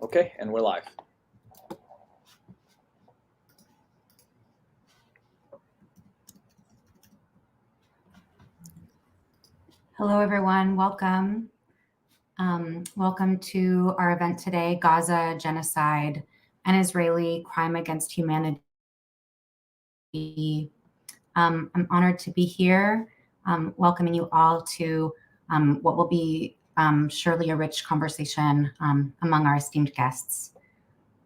Okay, and we're live. Hello, everyone. Welcome. Welcome to our event today, Gaza, Genocide, and Israeli Crime Against Humanity. I'm honored to be here, welcoming you all to what will be surely a rich conversation among our esteemed guests.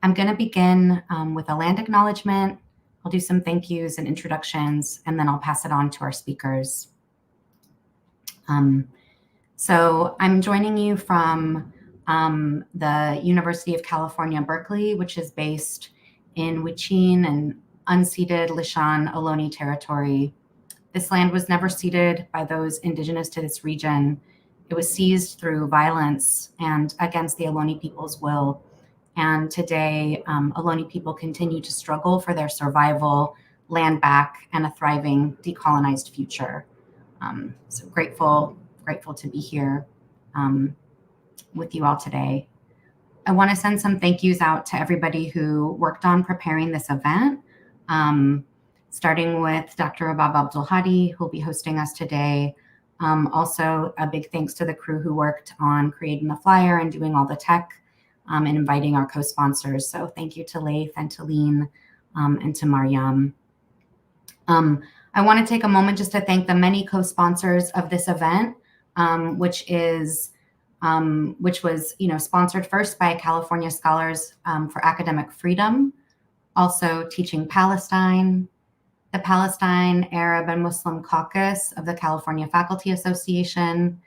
I'm going to begin with a land acknowledgement. I'll do some thank yous and introductions, and then I'll pass it on to our speakers. So I'm joining you from the University of California, Berkeley, which is based in Huichin and unceded Lishan Ohlone territory. This land was never ceded by those indigenous to this region. It was seized through violence and against the Ohlone people's will. And today, Ohlone people continue to struggle for their survival, land back, and a thriving decolonized future. So grateful to be here with you all today. I want to send some thank yous out to everybody who worked on preparing this event, starting with Dr. Rabab Abdulhadi, who will be hosting us today. Also, a big thanks to the crew who worked on creating the flyer and doing all the tech and inviting our co-sponsors. So thank you to Laith and to Lean and to Mariam. I want to take a moment just to thank the many co-sponsors of this event, which was sponsored first by California Scholars for Academic Freedom, also Teaching Palestine, the Palestine Arab and Muslim Caucus of the California Faculty Association,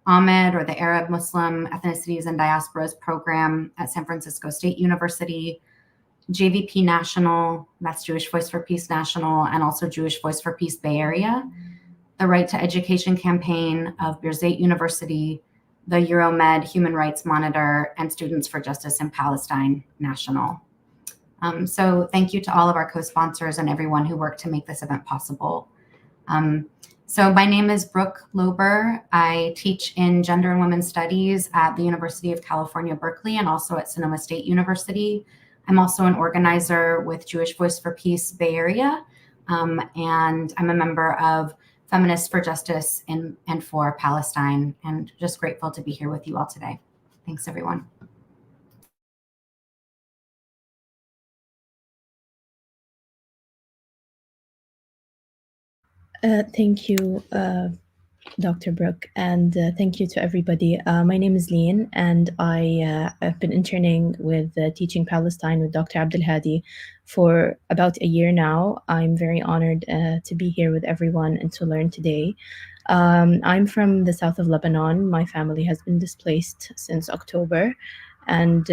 AMED, or the Arab Muslim Ethnicities and Diasporas Program at San Francisco State University, JVP National, that's Jewish Voice for Peace National, and also Jewish Voice for Peace Bay Area, the Right to Education Campaign of Birzeit University, the Euromed Human Rights Monitor, and Students for Justice in Palestine National. So thank you to all of our co-sponsors and everyone who worked to make this event possible. So my name is Brooke Lober. I teach in Gender and Women's Studies at the University of California, Berkeley, and also at Sonoma State University. I'm also an organizer with Jewish Voice for Peace Bay Area, and I'm a member of Feminists for Justice and for Palestine, and just grateful to be here with you all today. Thanks, everyone. Thank you, Dr. Brooke, and thank you to everybody. My name is Lean, and I've been interning with Teaching Palestine with Dr. Abdulhadi for about a year now. I'm very honored to be here with everyone and to learn today. I'm from the south of Lebanon. My family has been displaced since October, and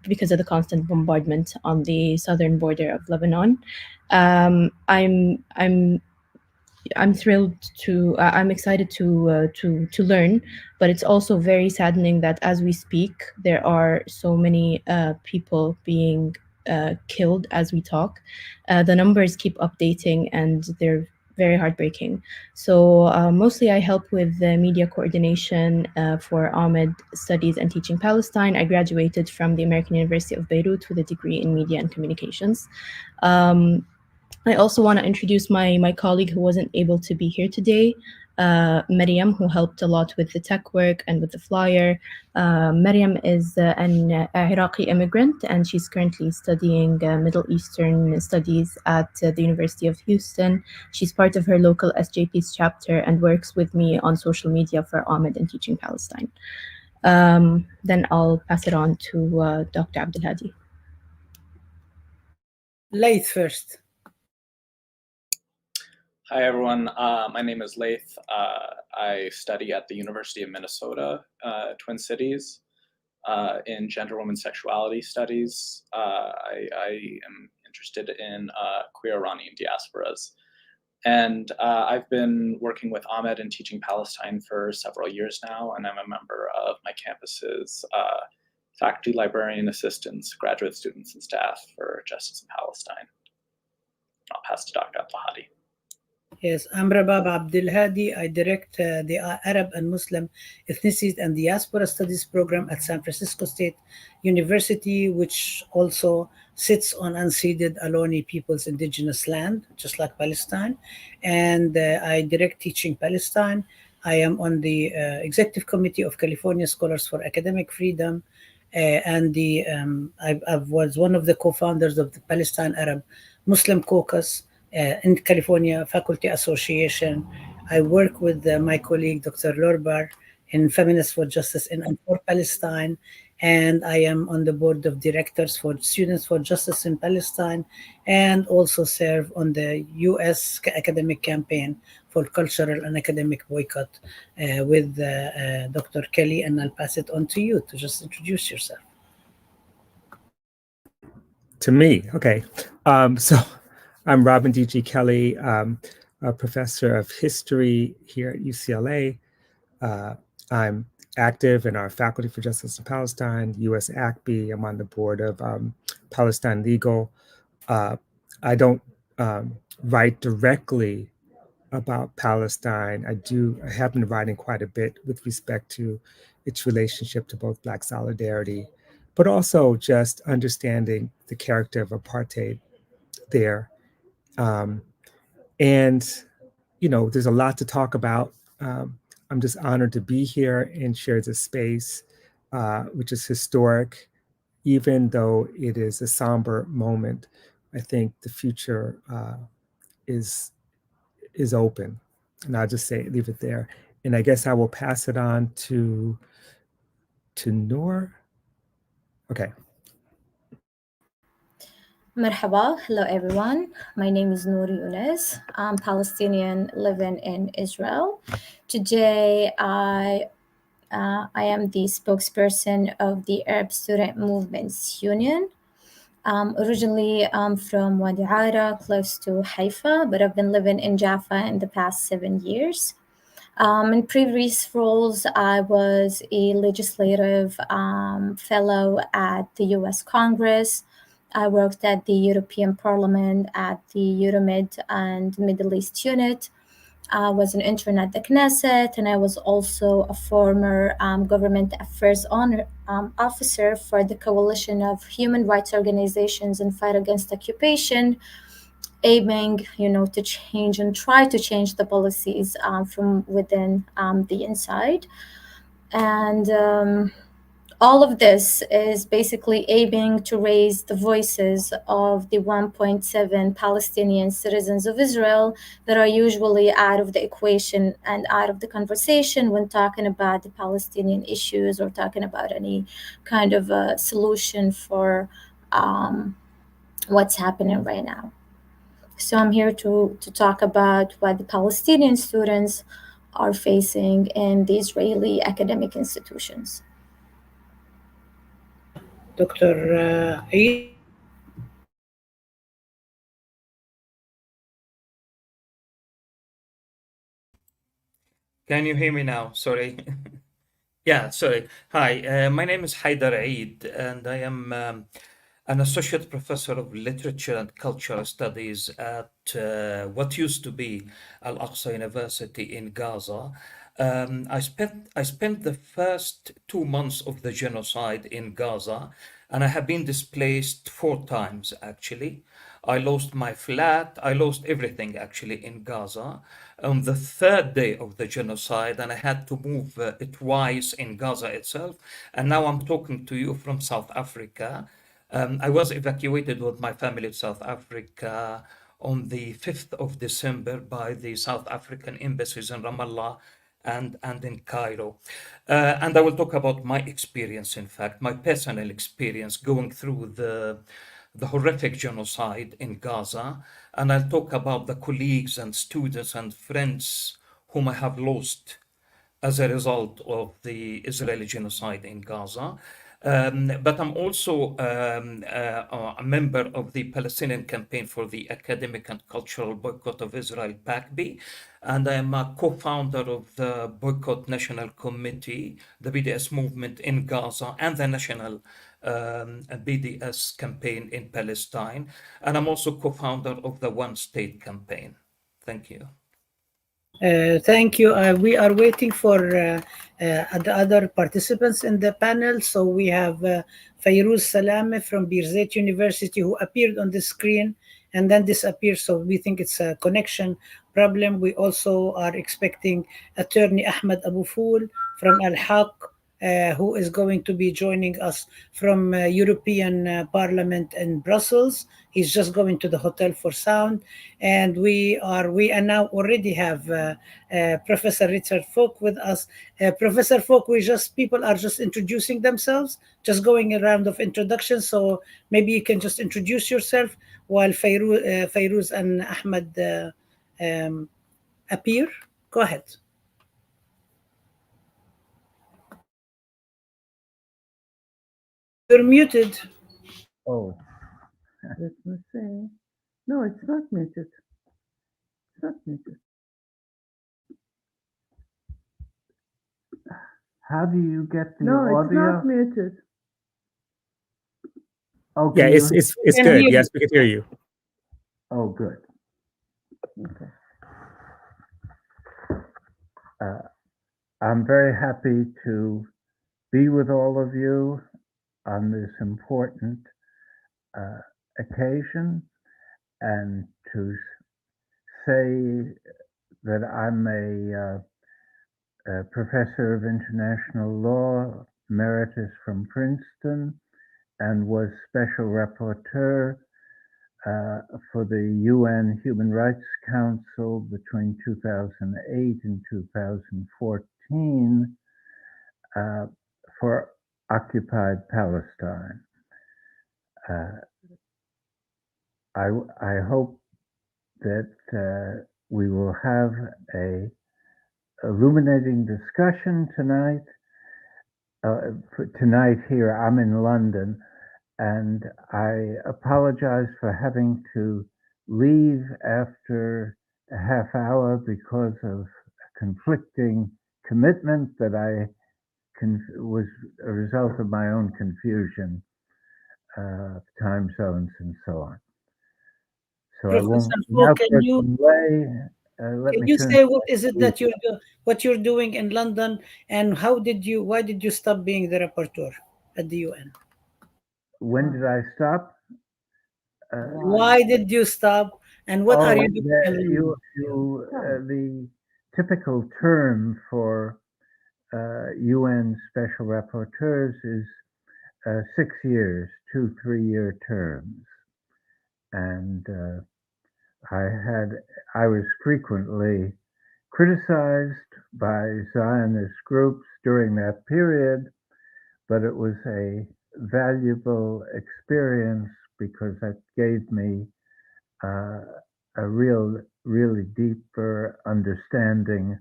because of the constant bombardment on the southern border of Lebanon. I'm thrilled to, I'm excited to learn, but it's also very saddening that as we speak, there are so many people being killed as we talk. The numbers keep updating and they're very heartbreaking. So mostly I help with the media coordination for Ahmed Studies and Teaching Palestine. I graduated from the American University of Beirut with a degree in media and communications. I also want to introduce my colleague who wasn't able to be here today, Mariam, who helped a lot with the tech work and with the flyer. Mariam is an Iraqi immigrant, and she's currently studying Middle Eastern studies at the University of Houston. She's part of her local SJP's chapter and works with me on social media for Ahmed and Teaching Palestine. Then I'll pass it on to Dr. Abdulhadi. Laith first. Hi, everyone. My name is Laith. I study at the University of Minnesota, Twin Cities, in gender, women, sexuality studies. I am interested in queer Iranian diasporas. And I've been working with Ahmed and Teaching Palestine for several years now, and I'm a member of my campus's faculty, librarian assistants, graduate students, and staff for Justice in Palestine. I'll pass to Dr. Abdulhadi. Yes, I'm Rabab Abdul Hadi. I direct the Arab and Muslim Ethnicity and Diaspora Studies program at San Francisco State University, which also sits on unceded Aloni people's indigenous land, just like Palestine. And I direct Teaching Palestine. I am on the executive committee of California Scholars for Academic Freedom. And I was one of the co-founders of the Palestine Arab Muslim Caucus in California Faculty Association. I work with my colleague Dr. Lorbar in Feminists for Justice in and for Palestine, and I am on the board of directors for Students for Justice in Palestine, and also serve on the U.S. academic campaign for cultural and academic boycott with Dr. Kelly, and I'll pass it on to you to just introduce yourself. To me, okay. So I'm Robin D.G. Kelly, a professor of history here at UCLA. I'm active in our Faculty for Justice in Palestine, US ACB. I'm on the board of Palestine Legal. I don't write directly about Palestine. I have been writing quite a bit with respect to its relationship to both Black solidarity, but also just understanding the character of apartheid there. And, there's a lot to talk about. I'm just honored to be here and share this space, which is historic, even though it is a somber moment. I think the future is open, and I'll just leave it there. And I guess I will pass it on to Noor. Okay. Marhaba, hello everyone. My name is Nouri Younes. I'm Palestinian living in Israel. Today, I am the spokesperson of the Arab Student Movements Union. Originally, I'm from Wadi Ara, close to Haifa, but I've been living in Jaffa in the past 7 years. In previous roles, I was a legislative fellow at the US Congress. I worked at the European Parliament at the Euromed and Middle East Unit. I was an intern at the Knesset, and I was also a former government affairs officer for the Coalition of Human Rights Organizations in Fight Against Occupation, aiming, to change and try to change the policies from within the inside. And all of this is basically aiming to raise the voices of the 1.7 Palestinian citizens of Israel that are usually out of the equation and out of the conversation when talking about the Palestinian issues or talking about any kind of a solution for what's happening right now. So I'm here to talk about what the Palestinian students are facing in the Israeli academic institutions. Dr. Eid? Can you hear me now? Sorry. Yeah, sorry. Hi, my name is Haidar Eid, and I am an associate professor of literature and cultural studies at what used to be Al Aqsa University in Gaza. I spent the first 2 months of the genocide in Gaza, and I have been displaced 4 times actually. I lost my flat, I lost everything actually in Gaza on the third day of the genocide, and I had to move twice in Gaza itself. And now I'm talking to you from South Africa. I was evacuated with my family to South Africa on the 5th of December by the South African embassies in Ramallah and in Cairo. And I will talk about my experience, in fact, my personal experience going through the horrific genocide in Gaza. And I'll talk about the colleagues and students and friends whom I have lost as a result of the Israeli genocide in Gaza. But I'm also a member of the Palestinian Campaign for the Academic and Cultural Boycott of Israel, PACB, and I am a co-founder of the Boycott National Committee, the BDS movement in Gaza, and the National BDS campaign in Palestine. And I'm also co-founder of the One State campaign. Thank you. Thank you. We are waiting for the other participants in the panel. So we have Fayrouz Salame from Birzeit University, who appeared on the screen and then disappeared. So we think it's a connection problem. We also are expecting attorney Ahmed Abu Fool from Al Haq, who is going to be joining us from European Parliament in Brussels. He's just going to the hotel for sound, and we are now already have Professor Richard Falk with us. Professor Falk, people are just introducing themselves, just going a round of introductions. So maybe you can just introduce yourself while Fayrouz and Ahmed appear. Go ahead. You're muted. Oh, let me see. No, it's not muted. It's not muted. How do you get the audio? No, it's not muted. Oh, Yeah, it's Can good. hear Yes, we can hear you. Oh, good. Okay. I'm very happy to be with all of you on this important occasion, and to say that I'm a professor of international law, emeritus from Princeton, and was special rapporteur for the UN Human Rights Council between 2008 and 2014 for occupied Palestine. I hope that we will have a illuminating discussion tonight. Tonight here, I'm in London, and I apologize for having to leave after a half hour because of a conflicting commitment that was a result of my own confusion, time zones and so on. So I won't. Now, can you turn. say what is it that what you're doing in London, and why did you stop being the rapporteur at the UN? When did I stop? Why did you stop, and what are you doing? The typical term for UN special rapporteurs is 6 years, 2 3-year terms, and I was frequently criticized by Zionist groups during that period, but it was a valuable experience because that gave me a really deeper understanding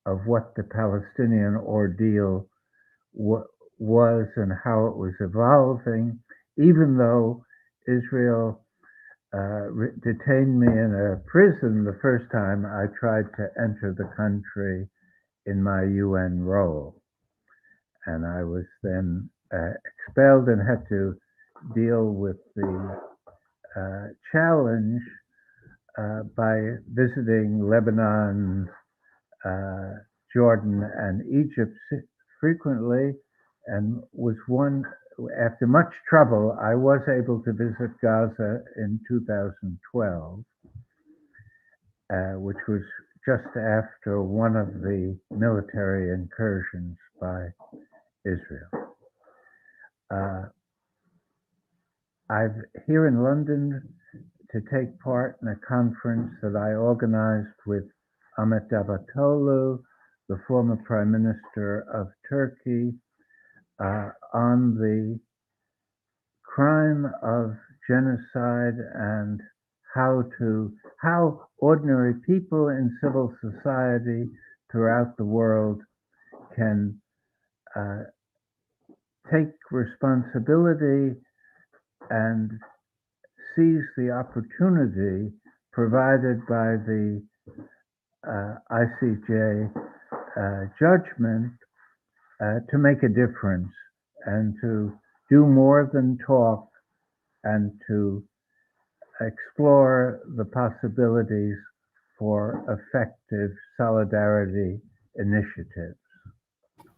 of what the Palestinian ordeal was and how it was evolving, even though Israel detained me in a prison the first time I tried to enter the country in my UN role. And I was then expelled and had to deal with the challenge by visiting Lebanon, Jordan, and Egypt frequently, and after much trouble, I was able to visit Gaza in 2012, which was just after one of the military incursions by Israel. I'm here in London to take part in a conference that I organized with Ahmet Davutoglu, the former Prime Minister of Turkey, on the crime of genocide and how ordinary people in civil society throughout the world can take responsibility and seize the opportunity provided by the ICJ judgment to make a difference and to do more than talk and to explore the possibilities for effective solidarity initiatives.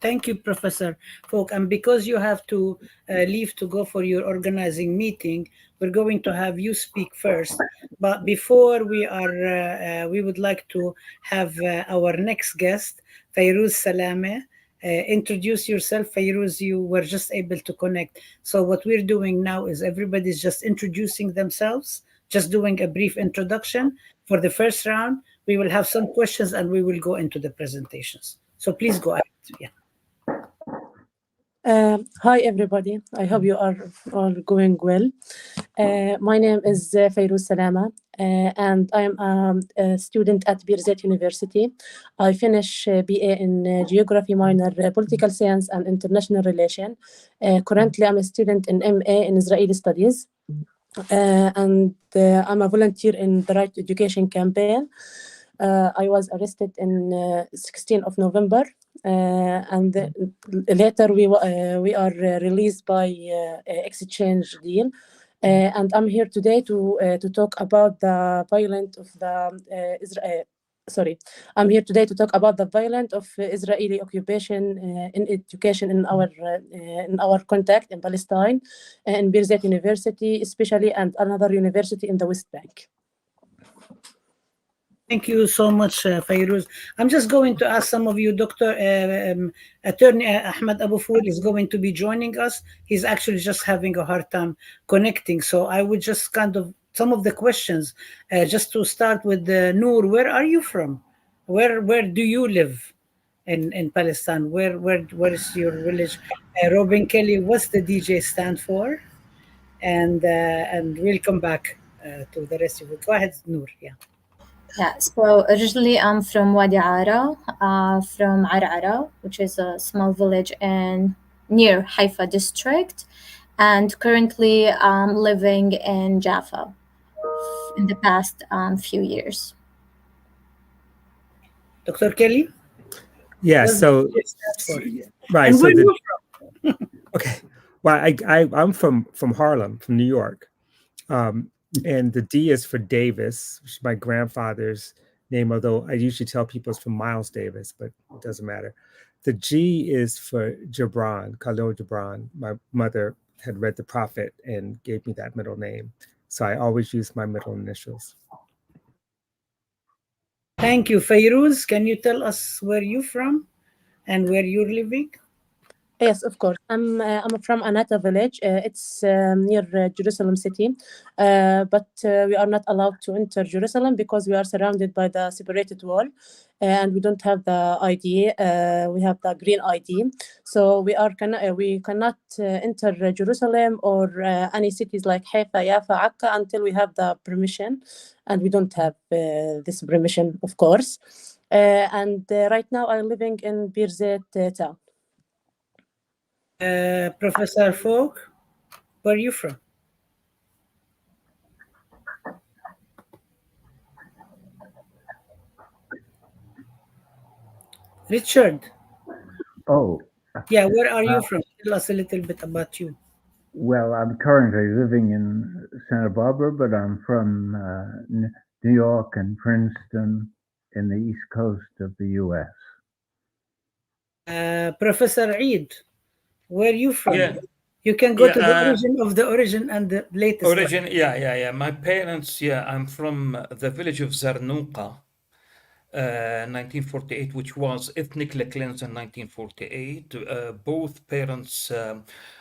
Thank you, Professor Folk. And because you have to leave to go for your organizing meeting, we're going to have you speak first. But before we would like to have our next guest, Fayrouz Salame. Introduce yourself, Fayrouz. You were just able to connect. So what we're doing now is everybody's just introducing themselves, just doing a brief introduction. For the first round, we will have some questions and we will go into the presentations. So please go ahead. Yeah. Hi, everybody. I hope you are all going well. My name is Fayrouz Salama, and I'm a student at Birzeit University. I finished BA in Geography minor, Political Science and International Relation. Currently, I'm a student in MA in Israeli Studies, and I'm a volunteer in the Right to Education campaign. I was arrested in 16th of November. And later we are released by exchange deal, and I'm here today to talk about the violence of the I'm here today to talk about the violence of Israeli occupation in education in our contact in Palestine, in Birzeit University especially, and another university in the West Bank. Thank you so much, Fayrouz. I'm just going to ask some of you, Dr. Attorney Ahmed Abu Foul is going to be joining us. He's actually just having a hard time connecting. So I would just some of the questions, just to start with Noor, where are you from? Where do you live in Palestine? Where is your village? Robin Kelly, what's the DJ stand for? And we'll come back to the rest of it. Go ahead, Noor. Yeah. Yeah, so originally I'm from Wadi Ara, from Arara, which is a small village near Haifa district, and currently I'm living in Jaffa in the past few years. Dr. Kelly? Yeah, so right. And So where are you from? okay. Well, I'm from Harlem, from New York. And the D is for Davis, which is my grandfather's name, although I usually tell people it's from Miles Davis, but it doesn't matter. The G is for Gibran, Khalil Gibran. My mother had read the Prophet and gave me that middle name. So I always use my middle initials. Thank you. Fayrouz, can you tell us where you're from and where you're living? Yes, of course. I'm from Anata village. It's near Jerusalem city, but we are not allowed to enter Jerusalem because we are surrounded by the separated wall, and we don't have the ID. We have the green ID, so we cannot enter Jerusalem or any cities like Haifa, Yafa, Akka until we have the permission, and we don't have this permission, of course. And right now I'm living in Birzeit town. Professor Folk, where are you from? Richard. Oh. Yeah, where are you from? Tell us a little bit about you. Well, I'm currently living in Santa Barbara, but I'm from New York and Princeton in the East Coast of the U.S. Professor Eid, where are you from? Yeah. You can go to the origin and the latest origin. One. Yeah. My parents, I'm from the village of Zarnuqa, 1948, which was ethnically cleansed in 1948. Both parents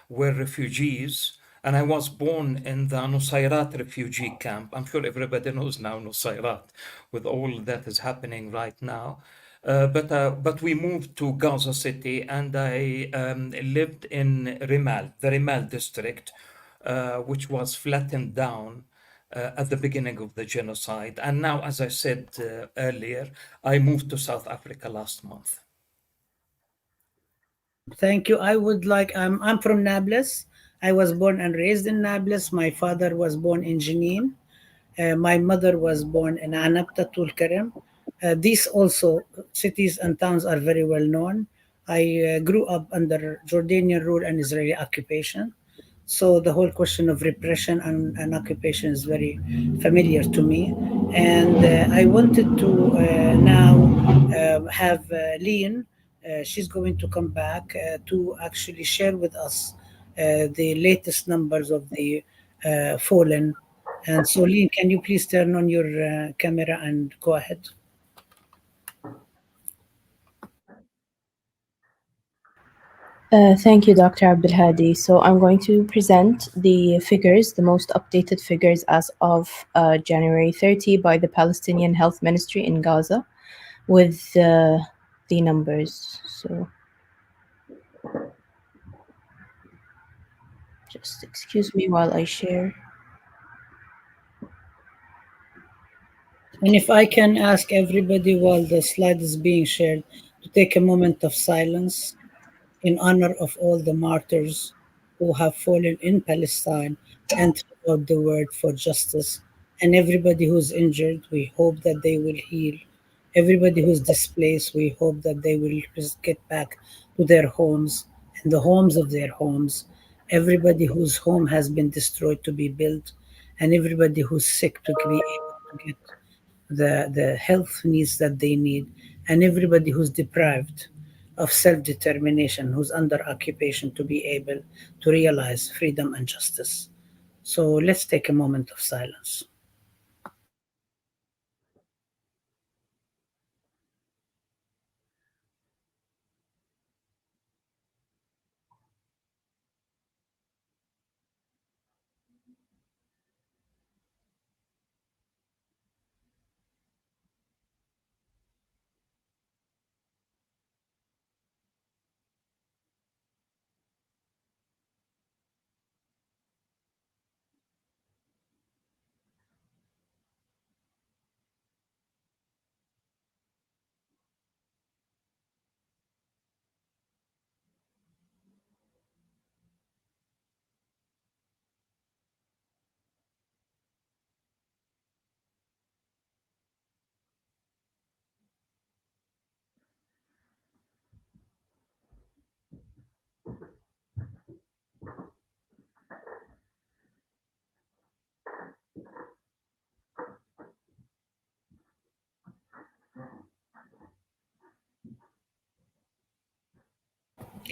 were refugees, and I was born in the Nusayrat refugee camp. I'm sure everybody knows now Nusayrat, with all that is happening right now. But we moved to Gaza City, and I lived in Rimal, the Rimal district, which was flattened down at the beginning of the genocide. And now, as I said earlier, I moved to South Africa last month. Thank you. I'm from Nablus. I was born and raised in Nablus. My father was born in Jenin. My mother was born in Anabta, Tulkarem. These also cities and towns are very well known. I grew up under Jordanian rule and Israeli occupation. So the whole question of repression and occupation is very familiar to me. And I wanted to now have Leon. She's going to come back to actually share with us the latest numbers of the fallen. And so, Leon, can you please turn on your camera and go ahead? Thank you, Dr. Abdulhadi. So I'm going to present the figures, the most updated figures as of January 30 by the Palestinian Health Ministry in Gaza with the numbers. So just excuse me while I share. And if I can ask everybody while the slide is being shared to take a moment of silence in honor of all the martyrs who have fallen in Palestine and throughout the world for justice. And everybody who's injured, we hope that they will heal. Everybody who's displaced, we hope that they will just get back to their homes and the homes of their homes. Everybody whose home has been destroyed to be built, and everybody who's sick to be able to get the health needs that they need, and everybody who's deprived of self-determination, who's under occupation, to be able to realize freedom and justice. So let's take a moment of silence.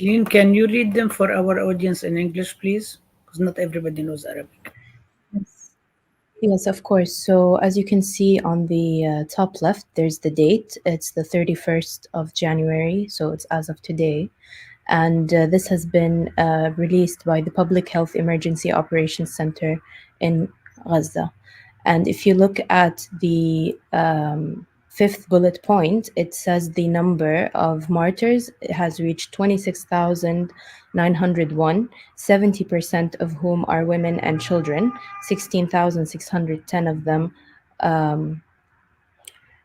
Lynn, can you read them for our audience in English, please? Because not everybody knows Arabic. Yes, of course. So as you can see on the top left, there's the date. It's the 31st of January, so it's as of today. And this has been released by the Public Health Emergency Operations Center in Gaza. And if you look at the fifth bullet point, it says the number of martyrs has reached 26,901, 70% of whom are women and children, 16,610 of them.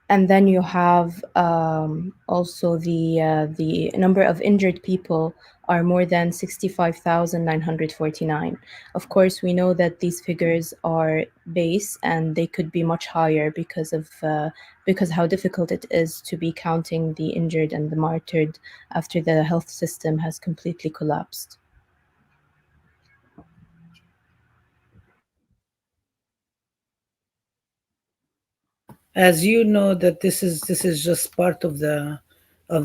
And then you have also the number of injured people are more than 65,949. Of course, we know that these figures are base and they could be much higher because how difficult it is to be counting the injured and the martyred after the health system has completely collapsed. As you know, that this is just part of the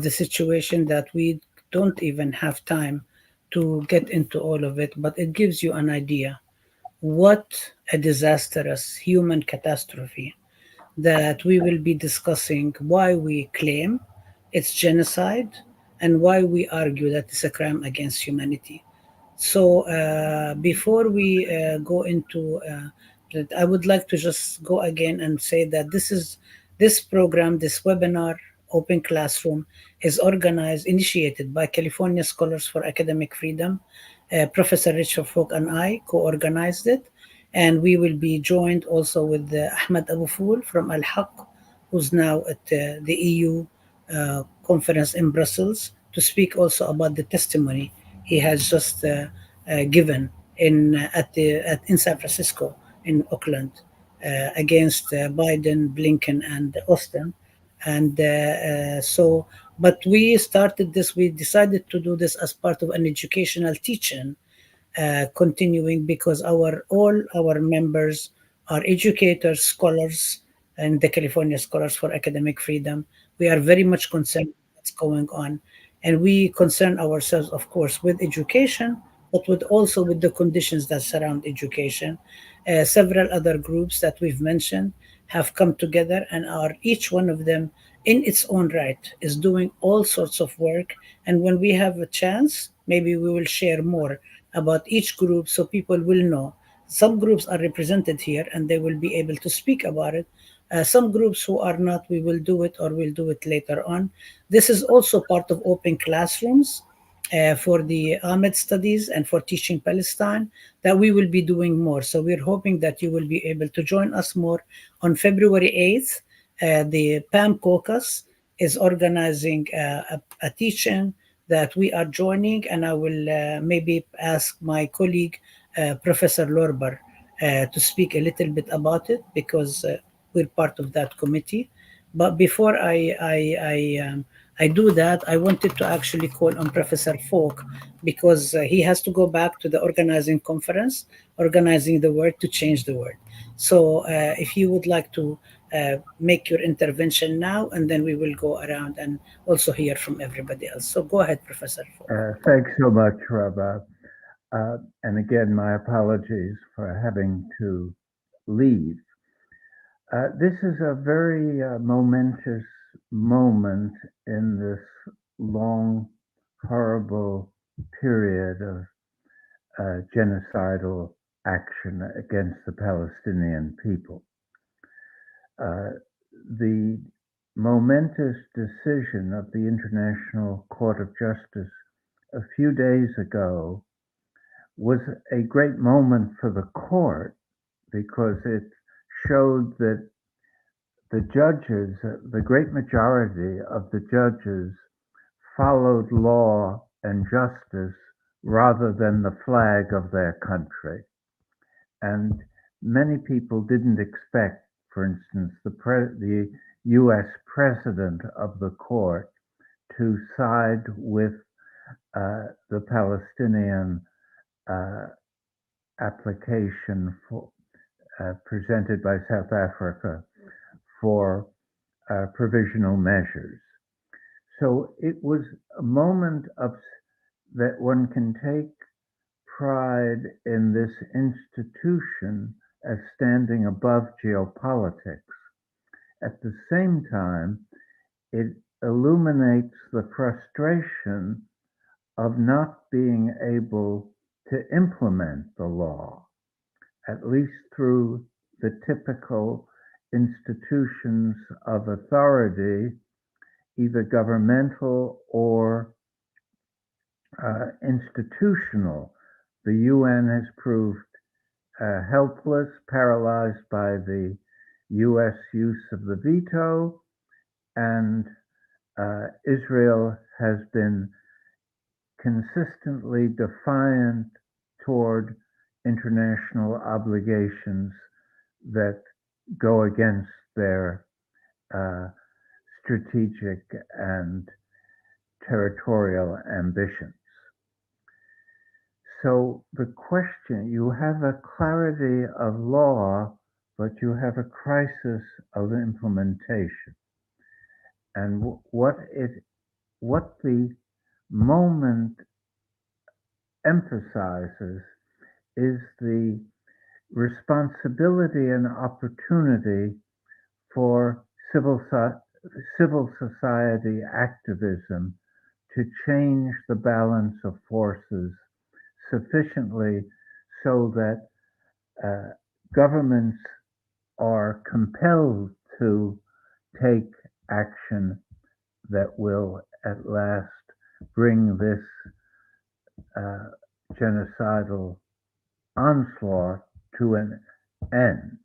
situation, that we don't even have time to get into all of it, but it gives you an idea what a disastrous human catastrophe that we will be discussing, why we claim it's genocide and why we argue that it's a crime against humanity. So before we go into that, I would like to just go again and say that this program, this webinar, Open Classroom, is organized, initiated by California Scholars for Academic Freedom. Professor Richard Falk and I co-organized it, and we will be joined also with Ahmed Abu Foul from Al Haq, who's now at the EU conference in Brussels, to speak also about the testimony he has just given in San Francisco, in Oakland, against Biden, Blinken, and Austin. And but we started this. We decided to do this as part of an educational teaching, continuing, because all our members are educators, scholars, and the California Scholars for Academic Freedom. We are very much concerned with what's going on. And we concern ourselves, of course, with education, but also with the conditions that surround education. Several other groups that we've mentioned have come together and are each one of them in its own right is doing all sorts of work. And when we have a chance, maybe we will share more about each group so people will know. Some groups are represented here and they will be able to speak about it. Some groups who are not, we will do it or we'll do it later on. This is also part of open classrooms for the Ahmed studies and for teaching Palestine that we will be doing more. So we're hoping that you will be able to join us more on February 8th. The PAM caucus is organizing a teaching that we are joining, and I will maybe ask my colleague, Professor Lorber, to speak a little bit about it because we're part of that committee. But before I do that, I wanted to actually call on Professor Falk because he has to go back to the organizing conference, organizing the world to change the world. So if you would like to make your intervention now, and then we will go around and also hear from everybody else. So go ahead, Professor Falk. Thanks so much, Rabah. And again, my apologies for having to leave. This is a very momentous moment in this long, horrible period of genocidal action against the Palestinian people. The momentous decision of the International Court of Justice a few days ago was a great moment for the court because it showed that the judges, the great majority of the judges, followed law and justice rather than the flag of their country. And many people didn't expect, for instance, the US president of the court to side with the Palestinian application presented by South Africa for provisional measures. So it was a moment that one can take pride in this institution as standing above geopolitics. At the same time, it illuminates the frustration of not being able to implement the law, at least through the typical institutions of authority, either governmental or institutional. The UN has proved helpless, paralyzed by the US use of the veto, and Israel has been consistently defiant toward international obligations that go against their strategic and territorial ambitions. So the question, you have a clarity of law, but you have a crisis of implementation. And what the moment emphasizes is the responsibility and opportunity for civil society activism to change the balance of forces sufficiently so that governments are compelled to take action that will at last bring this genocidal onslaught to an end.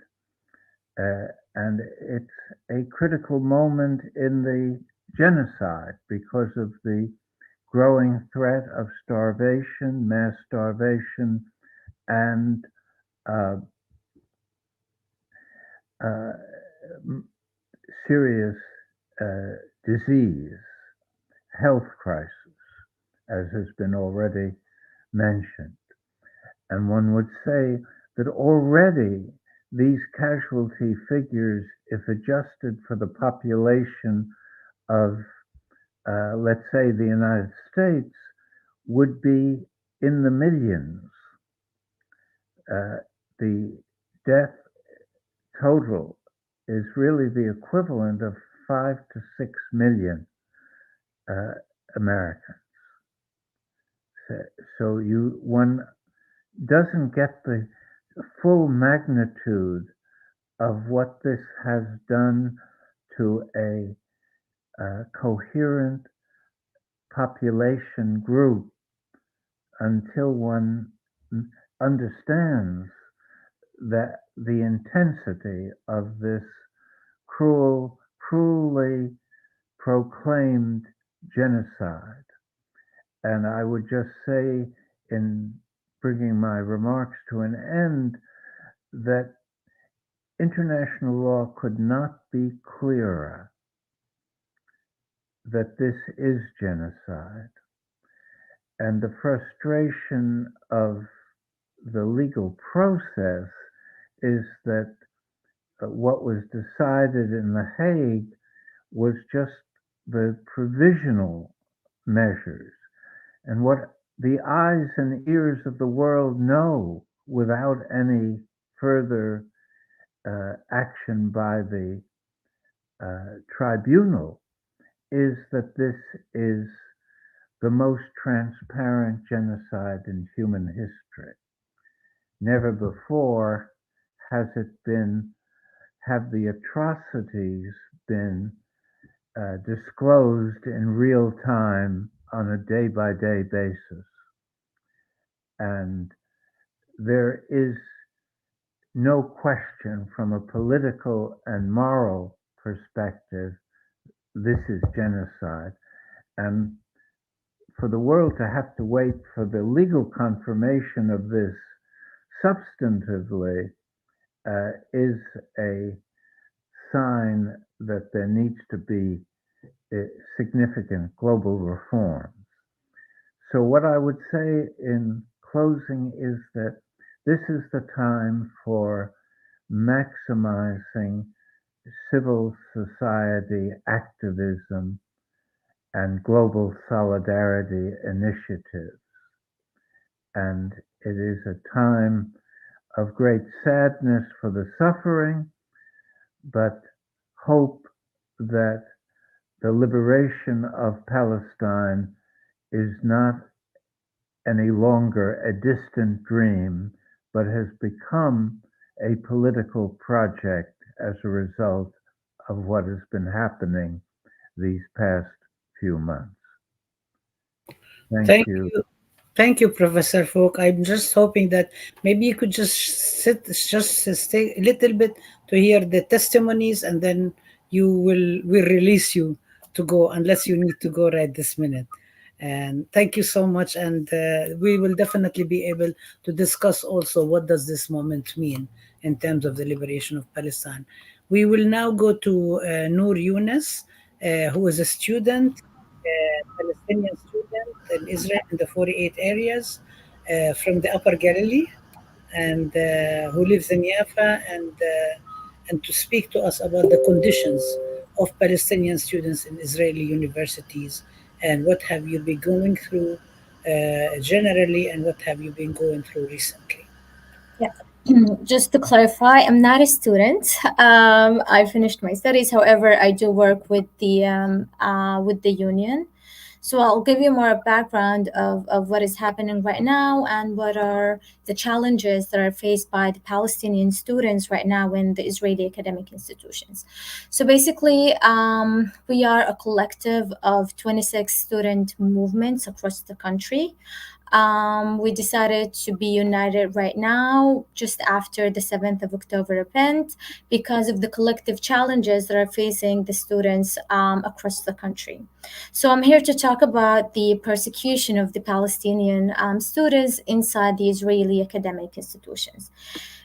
And it's a critical moment in the genocide because of the growing threat of starvation, mass starvation, and serious disease, health crisis, as has been already mentioned. And one would say that already these casualty figures, if adjusted for the population of, let's say, the United States, would be in the millions. The death total is really the equivalent of 5 to 6 million Americans. So one doesn't get the full magnitude of what this has done to a coherent population group until one understands that the intensity of this cruelly proclaimed genocide. And I would just say, in bringing my remarks to an end, that international law could not be clearer that this is genocide. And the frustration of the legal process is that what was decided in The Hague was just the provisional measures. And what the eyes and ears of the world know without any further action by the tribunal is that this is the most transparent genocide in human history. Never before have the atrocities been disclosed in real time on a day-by-day basis. And there is no question from a political and moral perspective, this is genocide. And for the world to have to wait for the legal confirmation of this substantively is a sign that there needs to be significant global reforms. So what I would say in closing is that this is the time for maximizing civil society activism and global solidarity initiatives. And it is a time of great sadness for the suffering, but hope that the liberation of Palestine is not any longer a distant dream, but has become a political project as a result of what has been happening these past few months. Thank you. Thank you, Professor Folk. I'm just hoping that maybe you could just stay a little bit to hear the testimonies, and then we'll release you to go, unless you need to go right this minute. And thank you so much. And we will definitely be able to discuss also what does this moment mean in terms of the liberation of Palestine. We will now go to Noor Yunus, who is a student, Palestinian student in Israel in the 48 areas from the Upper Galilee, and who lives in Jaffa, and to speak to us about the conditions of Palestinian students in Israeli universities, and what have you been going through generally, and what have you been going through recently. Yeah. Just to clarify, I'm not a student. I finished my studies. However, I do work with the union. So I'll give you more background of what is happening right now and what are the challenges that are faced by the Palestinian students right now in the Israeli academic institutions. So basically, we are a collective of 26 student movements across the country. We decided to be united right now just after the 7th of October event because of the collective challenges that are facing the students across the country. So I'm here to talk about the persecution of the Palestinian students inside the Israeli academic institutions.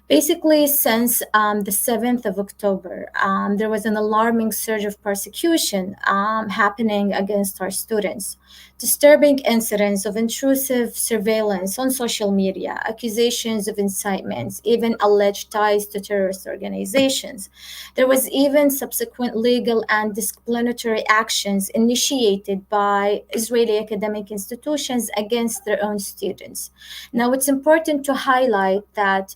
Basically, since the 7th of October, there was an alarming surge of persecution happening against our students. Disturbing incidents of intrusive surveillance on social media, accusations of incitements, even alleged ties to terrorist organizations. There was even subsequent legal and disciplinary actions initiated by Israeli academic institutions against their own students. Now, it's important to highlight that,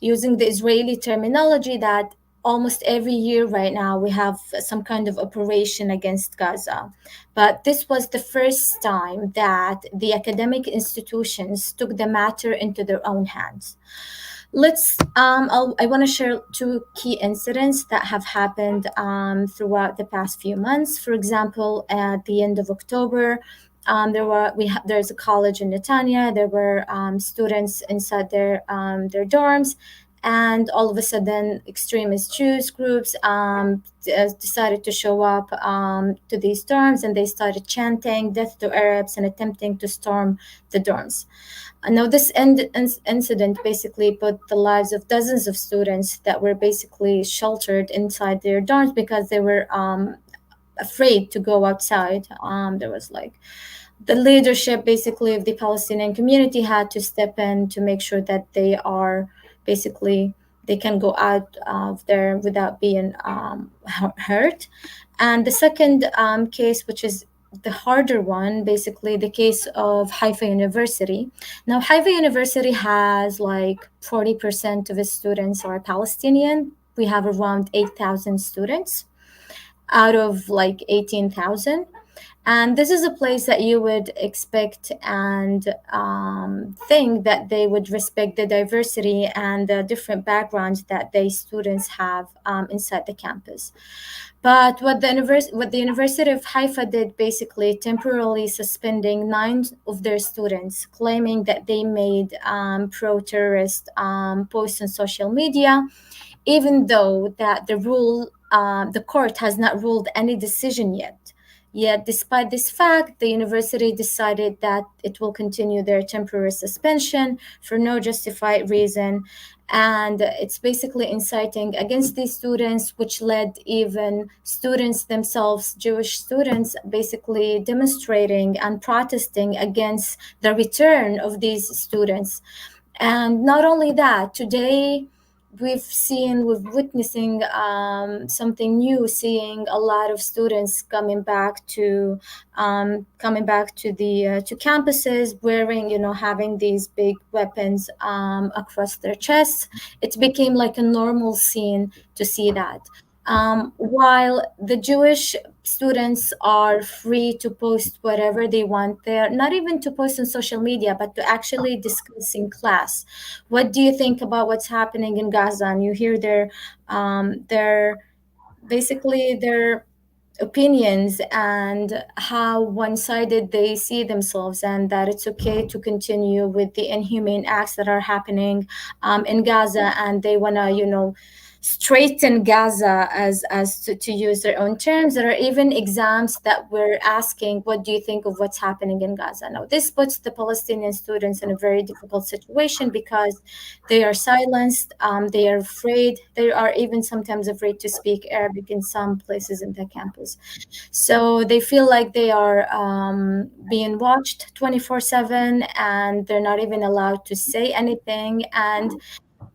using the Israeli terminology, that almost every year right now we have some kind of operation against Gaza. But this was the first time that the academic institutions took the matter into their own hands. I want to share two key incidents that have happened throughout the past few months. For example, at the end of October, there's a college in Netanya. There were students inside their dorms, and all of a sudden, extremist Jews groups decided to show up to these dorms, and they started chanting "Death to Arabs" and attempting to storm the dorms. Now, this incident basically put the lives of dozens of students that were basically sheltered inside their dorms because they were afraid to go outside. There was like the leadership basically of the Palestinian community had to step in to make sure that they can go out of there without being hurt. And the second case, which is the harder one, basically the case of Haifa University. Now, Haifa University has like 40% of its students are Palestinian. We have around 8,000 students out of like 18,000. And this is a place that you would expect and think that they would respect the diversity and the different backgrounds that they students have inside the campus. But what the University of Haifa did, basically temporarily suspending 9 of their students, claiming that they made pro-terrorist posts on social media, even though that the court has not ruled any decision yet. Yet, despite this fact, the university decided that it will continue their temporary suspension for no justified reason. And it's basically inciting against these students, which led even students themselves, Jewish students, basically demonstrating and protesting against the return of these students. And not only that, today, we're witnessing something new, seeing a lot of students coming back to to campuses, wearing, having these big weapons across their chests. It became like a normal scene to see that. While the Jewish students are free to post whatever they want there, not even to post on social media, but to actually discuss in class. What do you think about what's happening in Gaza? And you hear their opinions and how one-sided they see themselves, and that it's okay to continue with the inhumane acts that are happening in Gaza, and they want to, straighten Gaza, as to use their own terms. There are even exams that were asking, what do you think of what's happening in Gaza? Now, this puts the Palestinian students in a very difficult situation because they are silenced, they are afraid, they are even sometimes afraid to speak Arabic in some places in the campus. So they feel like they are being watched 24/7, and they're not even allowed to say anything. And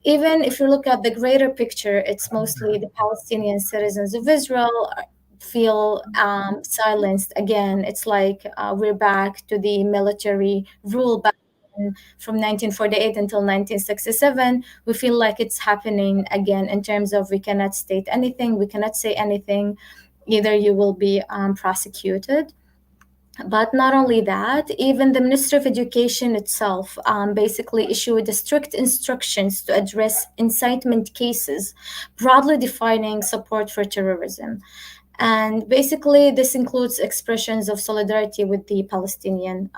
even if you look at the greater picture, it's mostly the Palestinian citizens of Israel feel silenced again. It's like we're back to the military rule back from 1948 until 1967. We feel like it's happening again in terms of we cannot state anything, we cannot say anything, either you will be prosecuted. But not only that, even the Ministry of Education itself basically issued strict instructions to address incitement cases, broadly defining support for terrorism. And basically, this includes expressions of solidarity with the Palestinian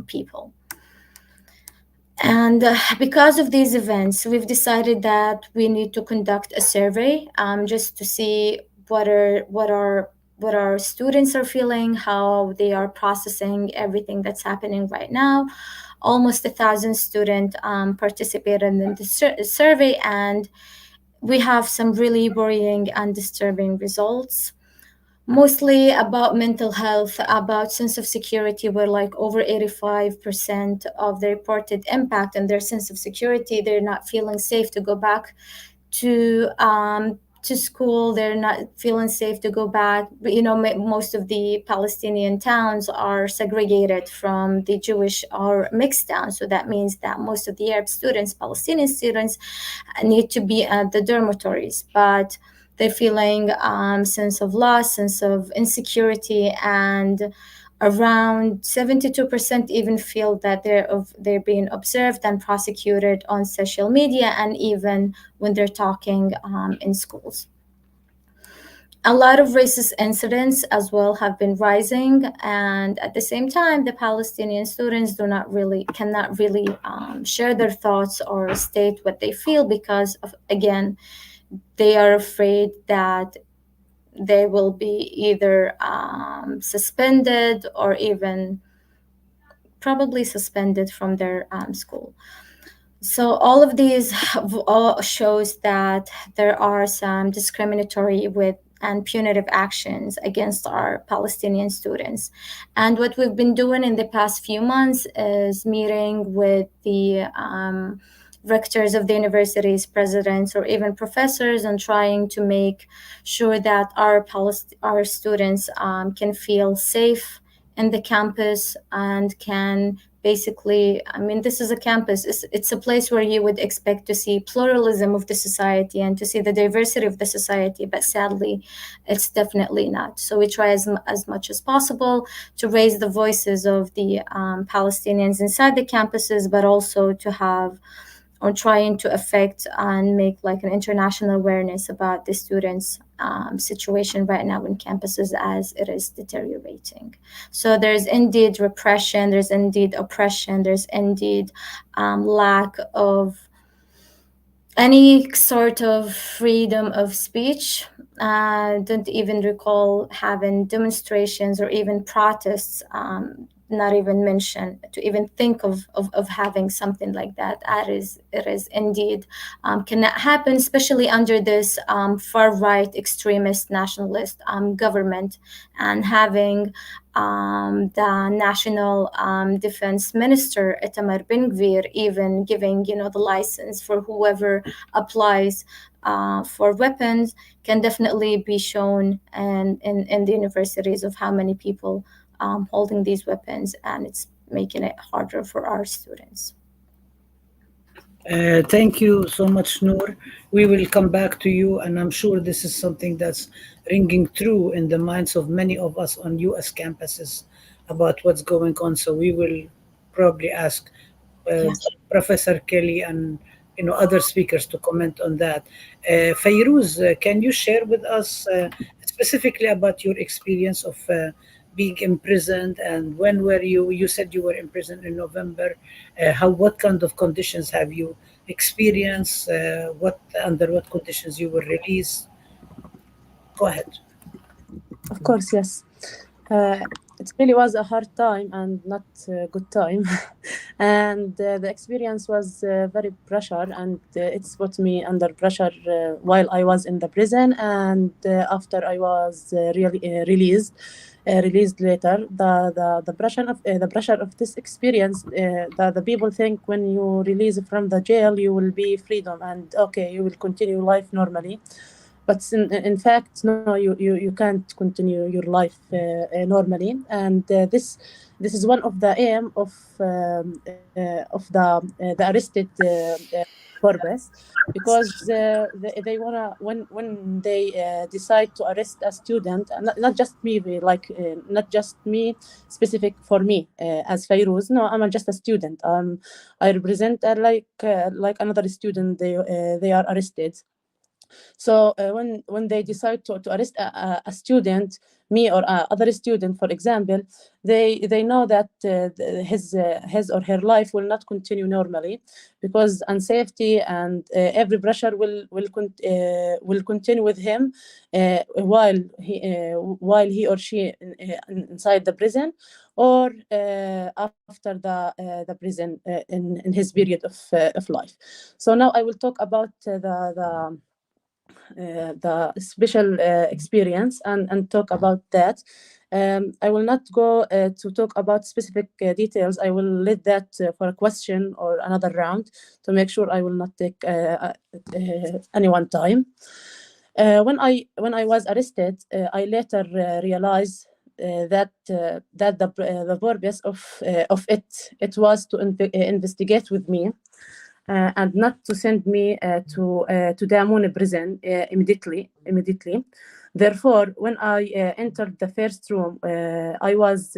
people. And because of these events, we've decided that we need to conduct a survey just to see what are what our students are feeling, how they are processing everything that's happening right now. Almost 1,000 students participated in the survey, and we have some really worrying and disturbing results. Mostly about mental health, about sense of security, where like over 85% of the reported impact on their sense of security. They're not feeling safe to go back to school. They're not feeling safe to go back. But, you know, most of the Palestinian towns are segregated from the Jewish or mixed towns. So that means that most of the Arab students, Palestinian students, need to be at the dormitories. But they're feeling sense of loss, sense of insecurity, and around 72% even feel that they're being observed and prosecuted on social media, and even when they're talking in schools. A lot of racist incidents as well have been rising, and at the same time, the Palestinian students cannot really share their thoughts or state what they feel because of, again, they are afraid that they will be either suspended or even probably suspended from their school. So all of these all shows that there are some discriminatory and punitive actions against our Palestinian students. And what we've been doing in the past few months is meeting with the rectors of the universities, presidents, or even professors, and trying to make sure that our students can feel safe in the campus and can basically, I mean, this is a campus. It's a place where you would expect to see pluralism of the society and to see the diversity of the society, but sadly, it's definitely not. So we try as much as possible to raise the voices of the Palestinians inside the campuses, but also to have or trying to affect and make like an international awareness about the students' situation right now in campuses as it is deteriorating. So there's indeed repression, there's indeed oppression, there's indeed lack of any sort of freedom of speech. Don't even recall having demonstrations or even protests, not even mention to even think of having something like that. It is indeed cannot happen, especially under this far right extremist nationalist government, and having the national defense minister Itamar Ben-Gvir even giving the license for whoever applies for weapons can definitely be shown in the universities of how many people holding these weapons, and it's making it harder for our students. Thank you so much, Noor. We will come back to you, and I'm sure this is something that's ringing true in the minds of many of us on US campuses about what's going on. So we will probably ask Professor Kelly and other speakers to comment on that. Fayrouz, can you share with us specifically about your experience of being imprisoned, and when were you said you were imprisoned in November? What kind of conditions have you experienced? Under what conditions you were released? Go ahead. Of course, yes. It really was a hard time and not a good time. And the experience was very pressure, and it's put me under pressure while I was in the prison, and after I was released later. The pressure of this experience, the people think when you release from the jail you will be freedom and okay, you will continue life normally. But in fact, no, you can't continue your life normally, and this is one of the aim of the arrested purpose, because they wanna when they decide to arrest a student, not just me, not just me specific for me as Fayrouz. No, I'm just a student. I represent like another student. They are arrested. So when they decide to arrest a student, me or other student, for example, they know that his or her life will not continue normally, because unsafety and every pressure will continue with him while he or she inside the prison, or after the prison in his period of life. So now I will talk about the special experience and talk about that. I will not go to talk about specific details. I will leave that for a question or another round to make sure I will not take anyone time. When I was arrested, I later realized that the purpose of it was to investigate with me. And not to send me to Damoun prison immediately. Therefore, when I entered the first room, my eye was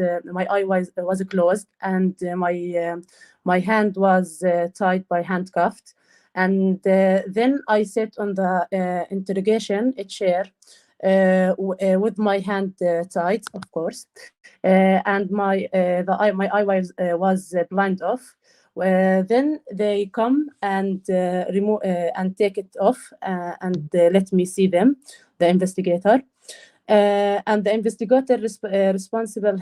closed, and my hand was tied by handcuffed. And then I sat on the interrogation chair with my hand tied, of course, and my eye was blind off. Then they come and remove and take it off and let me see them, the investigator. And the investigator responsible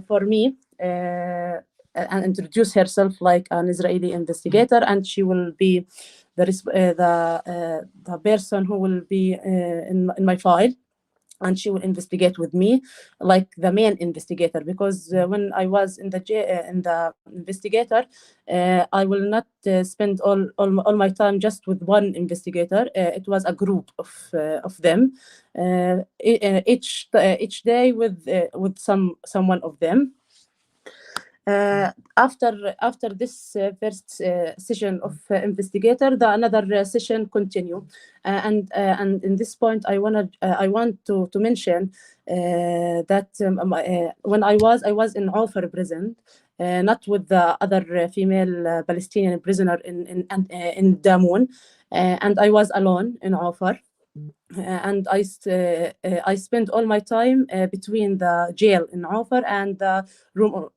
for me and introduce herself like an Israeli investigator, and she will be the person who will be in my file, and she will investigate with me like the main investigator, because when I was in the investigator, I will not spend all my time just with one investigator. It was a group of them, each day with someone of them. After this first session of investigator, another session continue, and in this point I want to mention that when I was in Ofar prison, not with the other female Palestinian prisoner in Damoun, and I was alone in Ofar. And I spent all my time between the jail in Ofar and the room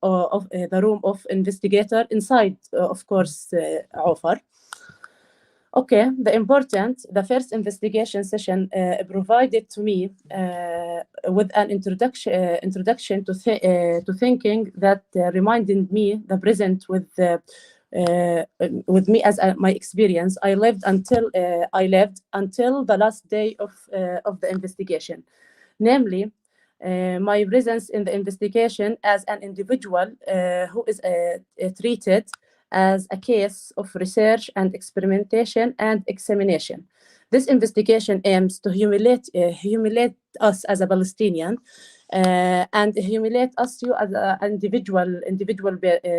of investigator inside, of course, Ofar. Okay, the first investigation session provided to me with an introduction to thinking that reminded me the present with me as my experience. I lived until the last day of the investigation, namely my presence in the investigation as an individual who is treated as a case of research and experimentation and examination. This investigation aims to humiliate us as a Palestinian and humiliate us you as an individual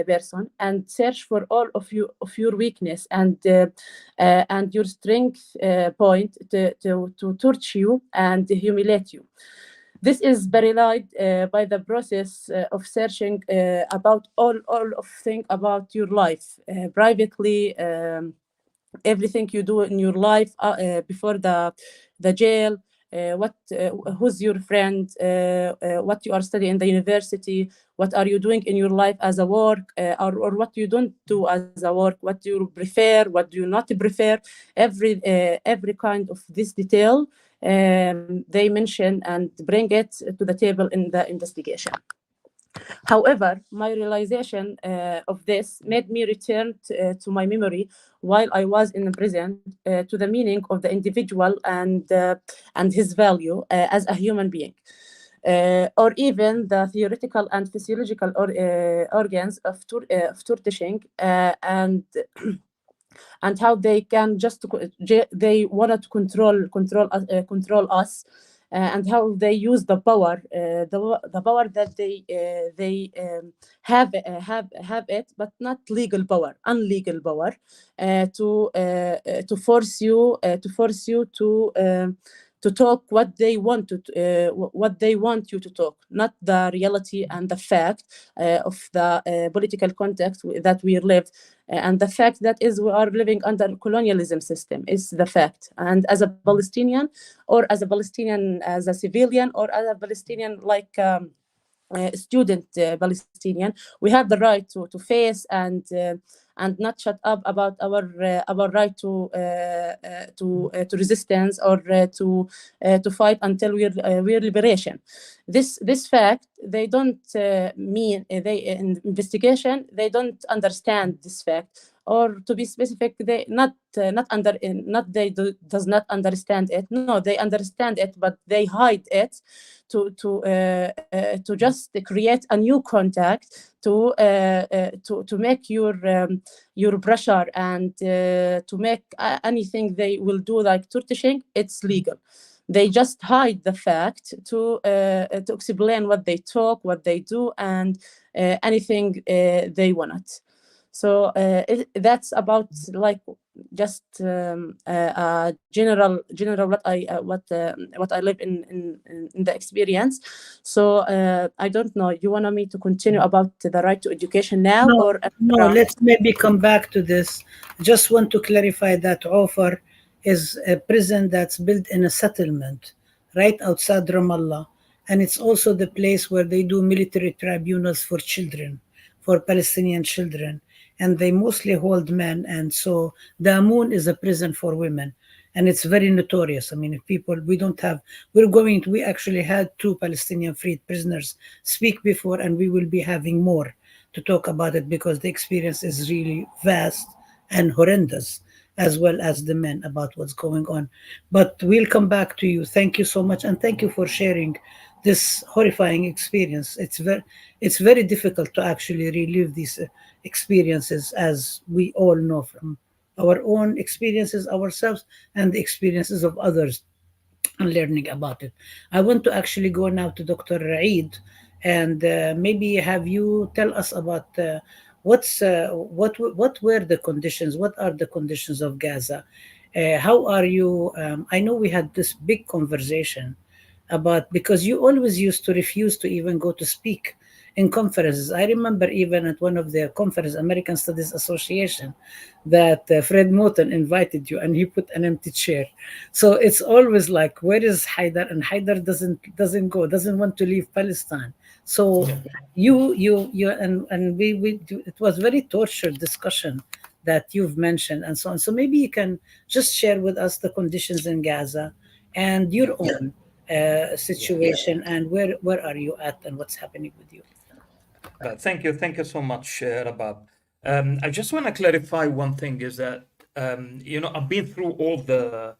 person, and search for all of your weakness and your strength point to torture you and humiliate you. This is verified by the process of searching about all of things about your life privately, everything you do in your life before the jail, who's your friend, what you are studying in the university, what are you doing in your life as a work, or what you don't do as a work, what do you prefer, what do you not prefer, every kind of this detail they mention and bring it to the table in the investigation. However, my realization of this made me return to my memory while I was in prison to the meaning of the individual and his value as a human being. Or even the theoretical and physiological organs of torturing and how they can they wanted to control us, and how they use the power that they have it, but not legal power, unlegal power, to force you to talk what they want what they want you to talk, not the reality and the fact of the political context that we live. And the fact that is we are living under colonialism system is the fact. And as a Palestinian, or as a Palestinian, as a civilian, or as a Palestinian like student Palestinian, we have the right to face and not shut up about our right to resistance, or to fight until we're liberation. This fact they don't mean they in investigation they don't understand this fact, or to be specific, they does not understand it. No, they understand it, but they hide it to just create a new contact to make your pressure, and to make anything they will do, like torturing, it's legal. They just hide the fact to explain what they talk, what they do, and anything they want. So that's about like just general what I live in the experience. So I don't know. You want me to continue about the right to education now, or no? Let's maybe come back to this. Just want to clarify that Ofar is a prison that's built in a settlement right outside Ramallah, and it's also the place where they do military tribunals for children, for Palestinian children. And they mostly hold men, and so the Amun is a prison for women, and it's very notorious. I mean, if people, we actually had 2 Palestinian freed prisoners speak before, and we will be having more to talk about it, because the experience is really vast and horrendous, as well as the men, about what's going on. But we'll come back to you. Thank you so much, and thank you for sharing this horrifying experience. It's very difficult to actually relive these experiences, as we all know from our own experiences ourselves and the experiences of others, and learning about it. I want to actually go now to Dr. Eid, and maybe have you tell us about what were the conditions, what are the conditions of Gaza? How are you? I know we had this big conversation about, because you always used to refuse to even go to speak in conferences. I remember even at one of the conferences, American Studies Association, that Fred Moten invited you, and he put an empty chair. So it's always like, where is Haidar? And Haidar doesn't want to leave Palestine. So you and we it was very tortured discussion that you've mentioned, and so on. So maybe you can just share with us the conditions in Gaza and your own situation, and where are you at, and what's happening with you. Thank you so much, Rabab. I just want to clarify one thing, is that I've been through all the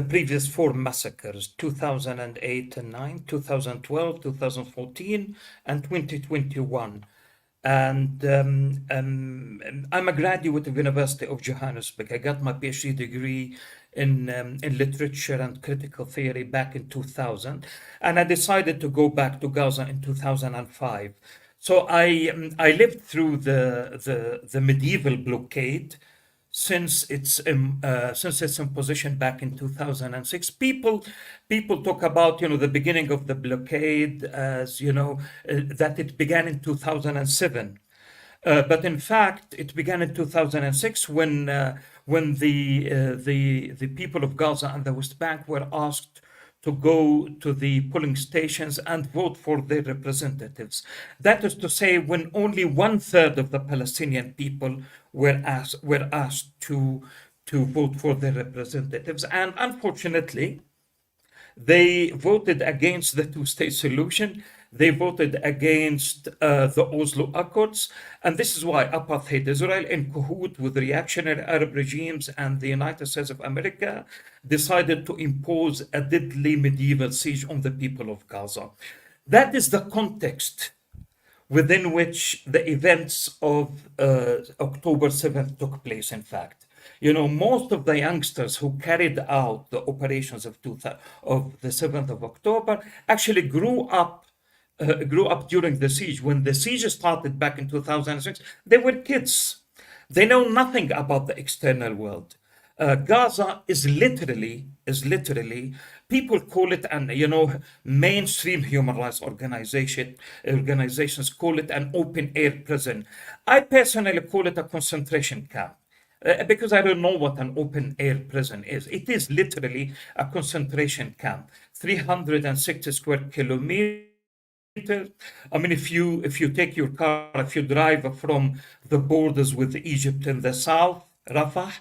previous 4 massacres: 2008 and 9, 2012, 2014, and 2021. And I'm a graduate of University of Johannesburg. I got my PhD degree in literature and critical theory back in 2000, and I decided to go back to Gaza in 2005. So I lived through the medieval blockade since its imposition back in 2006. People talk about the beginning of the blockade as that it began in 2007. But in fact, it began in 2006 when the people of Gaza and the West Bank were asked to go to the polling stations and vote for their representatives. That is to say, when only 1/3 of the Palestinian people were asked to vote for their representatives. And unfortunately, they voted against the 2-state solution. They voted against the Oslo Accords. And this is why apartheid Israel, in cahoot with reactionary Arab regimes and the United States of America, decided to impose a deadly medieval siege on the people of Gaza. That is the context within which the events of October 7th took place, in fact. Most of the youngsters who carried out the operations of the 7th of October actually grew up during the siege. When the siege started back in 2006, they were kids. They know nothing about the external world. Gaza is literally People call it an, mainstream human rights organizations call it an open air prison. I personally call it a concentration camp. Because I don't know what an open air prison is. It is literally a concentration camp, 360 square kilometers. I mean, if you take your car, if you drive from the borders with Egypt in the south, Rafah,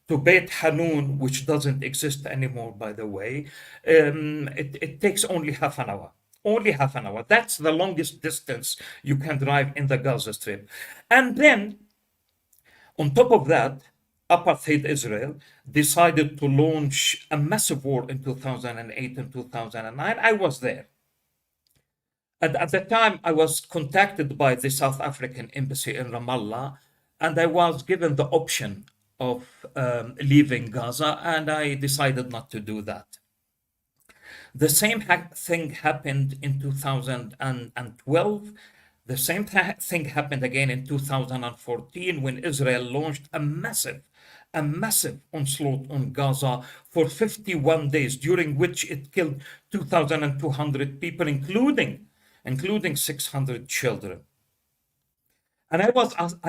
to Beit Hanun, which doesn't exist anymore, by the way, it takes only half an hour. Only half an hour. That's the longest distance you can drive in the Gaza Strip. And then, on top of that, apartheid Israel decided to launch a massive war in 2008 and 2009. I was there. And at the time, I was contacted by the South African embassy in Ramallah, and I was given the option of leaving Gaza, and I decided not to do that. The same thing happened in 2012. The same thing happened again in 2014 when Israel launched a massive onslaught on Gaza for 51 days, during which it killed 2,200 people, including 600 children. And I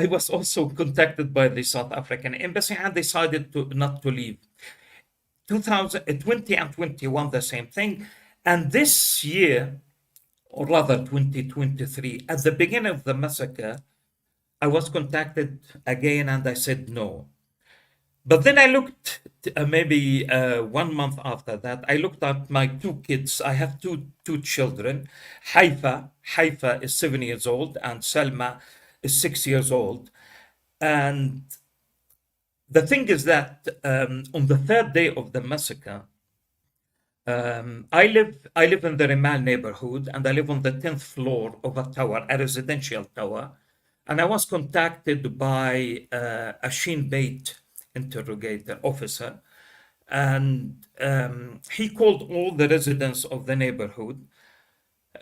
was also contacted by the South African embassy and decided not to leave. 2020 and 21, the same thing. And this year, or rather 2023, at the beginning of the massacre, I was contacted again and I said no. But then I looked, maybe 1 month after that, I looked at my two kids. I have two children. Haifa is 7 years old and Selma is 6 years old. And the thing is that on the third day of the massacre, I live in the Rimal neighborhood, and I live on the 10th floor of a tower, a residential tower. And I was contacted by a Shin Bet interrogator officer, and he called all the residents of the neighborhood,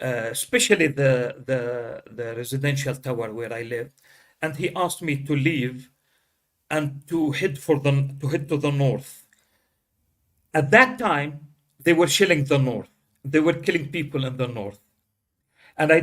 especially the residential tower where I lived, and he asked me to leave and to head to the north. At that time, they were shelling the north. They were killing people in the north. And I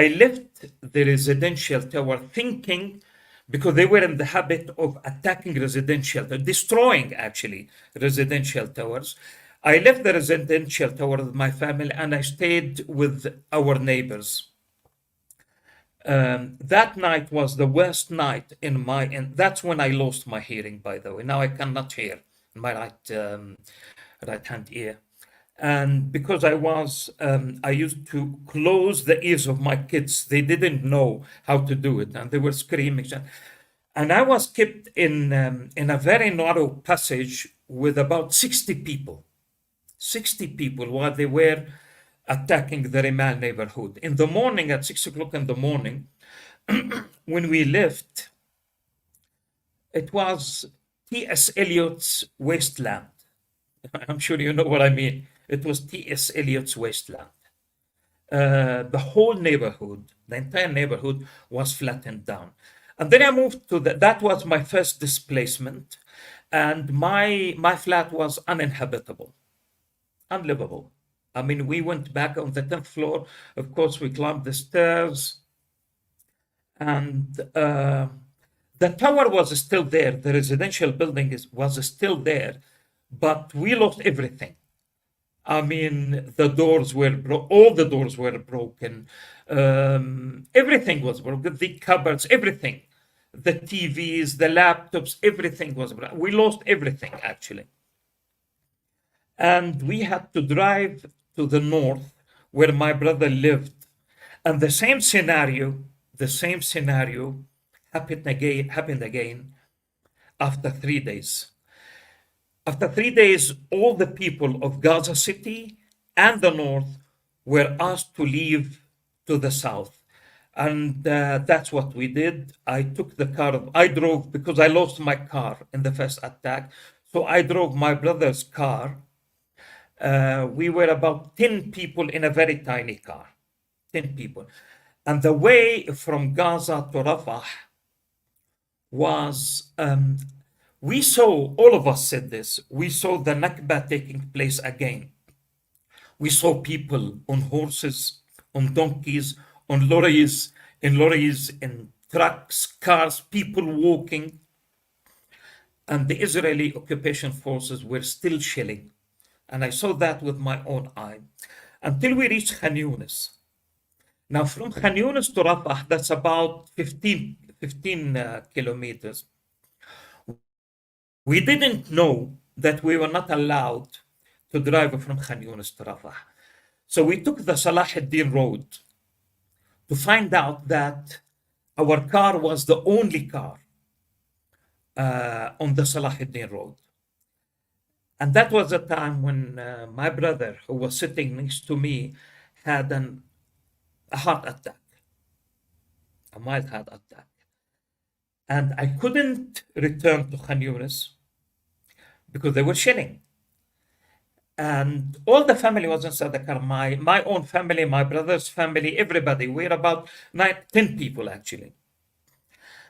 left the residential tower thinking, because they were in the habit of attacking destroying actually residential towers. I left the residential tower with my family and I stayed with our neighbors. That night was the worst night and that's when I lost my hearing, by the way. Now I cannot hear in my right hand ear. And because I used to close the ears of my kids. They didn't know how to do it, and they were screaming. And I was kept in a very narrow passage with about 60 people while they were attacking the Rimal neighborhood. In the morning, at 6 o'clock in the morning, when we left, it was T.S. Eliot's wasteland. I'm sure you know what I mean. It was T.S. Eliot's wasteland. The whole neighborhood, the entire neighborhood was flattened down. And then I moved to that was my first displacement. And my flat was uninhabitable, unlivable. I mean, we went back on the 10th floor. Of course, we climbed the stairs. And the tower was still there. The residential building was still there. But we lost everything. I mean, the doors were all the doors were broken. Everything was broken. The cupboards, everything, the TVs, the laptops, everything was broken. We lost everything actually, and we had to drive to the north where my brother lived, and the same scenario happened again after 3 days. After 3 days, all the people of Gaza City and the north were asked to leave to the south. And that's what we did. I took the car. I drove because I lost my car in the first attack. So I drove my brother's car. We were about 10 people in a very tiny car. 10 people. And the way from Gaza to Rafah was... we saw, all of us said this, we saw the Nakba taking place again. We saw people on horses, on donkeys, on lorries, in trucks, cars, people walking. And the Israeli occupation forces were still shelling. And I saw that with my own eye until we reached Khan Yunis. Now, from Khan Yunis to Rafah, that's about 15 kilometers. We didn't know that we were not allowed to drive from Khan Yunis to Rafah. So we took the Salah ad-Din road to find out that our car was the only car on the Salah ad-Din road. And that was a time when my brother, who was sitting next to me, had a heart attack, a mild heart attack. And I couldn't return to Khan Yunis because they were shelling. And all the family was inside the car. My own family, my brother's family, everybody. We're about 10 people, actually.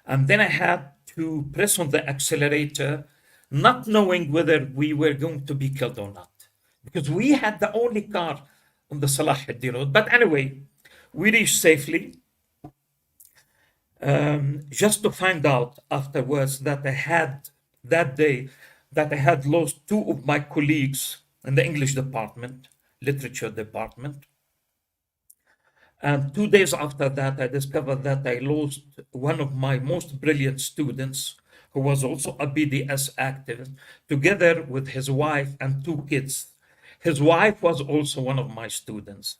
And then I had to press on the accelerator, not knowing whether we were going to be killed or not, because we had the only car on the Salah ad-Din road. But anyway, we reached safely, just to find out afterwards that that day I had lost two of my colleagues in the English department, literature department. And 2 days after that, I discovered that I lost one of my most brilliant students, who was also a BDS activist, together with his wife and two kids. His wife was also one of my students.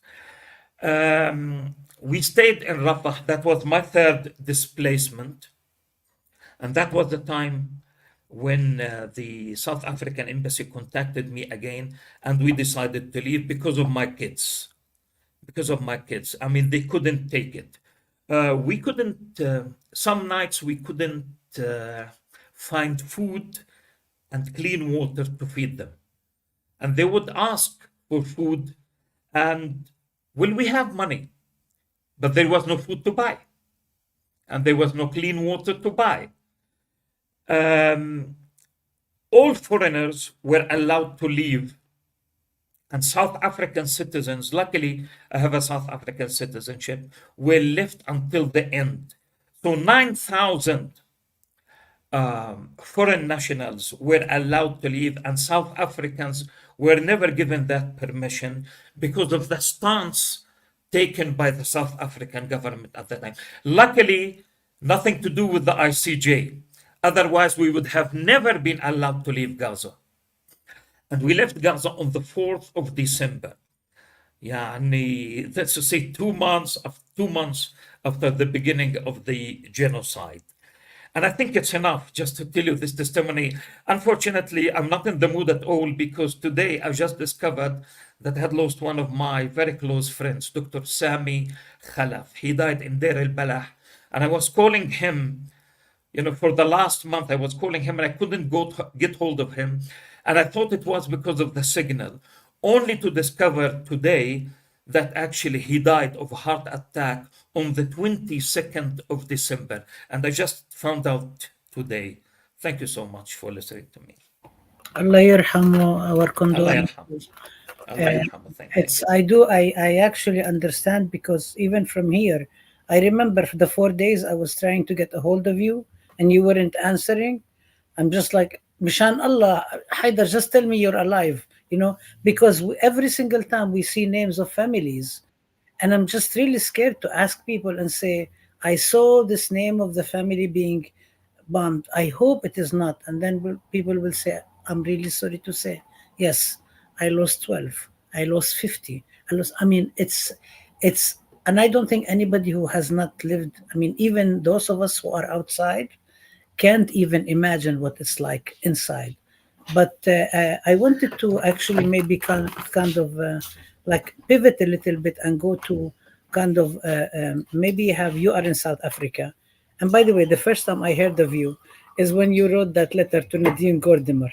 We stayed in Rafah. That was my third displacement. And that was the time when the South African embassy contacted me again, and we decided to leave because of my kids. I mean, they couldn't take it. We couldn't, some nights we couldn't find food and clean water to feed them. And they would ask for food, and will we have money? But there was no food to buy, and there was no clean water to buy. All foreigners were allowed to leave, and South African citizens, luckily I have a South African citizenship, were left until the end. So 9,000 foreign nationals were allowed to leave, and South Africans were never given that permission because of the stance taken by the South African government at the time. Luckily, nothing to do with the ICJ. Otherwise, we would have never been allowed to leave Gaza. And we left Gaza on the 4th of December. That's to say 2 months after the beginning of the genocide. And I think it's enough just to tell you this testimony. Unfortunately, I'm not in the mood at all, because today I just discovered that I had lost one of my very close friends, Dr. Sami Khalaf. He died in Deir al-Balah. And I was calling him, for the last month, I was calling him and I couldn't get hold of him. And I thought it was because of the signal, only to discover today that actually he died of a heart attack on the 22nd of December. And I just found out today. Thank you so much for listening to me. Allah yarhamu, our condolences. I actually understand, because even from here, I remember the 4 days I was trying to get a hold of you and you weren't answering. I'm just like, Mishan Allah, Haidar, just tell me you're alive, because every single time we see names of families, and I'm just really scared to ask people and say, I saw this name of the family being bombed. I hope it is not. And then people will say, I'm really sorry to say, yes, I lost 12. I lost 50. It's, and I don't think anybody who has not lived, even those of us who are outside can't even imagine what it's like inside. But I wanted to actually maybe kind of like pivot a little bit and go to kind of maybe you are in South Africa. And by the way, the first time I heard of you is when you wrote that letter to Nadine Gordimer.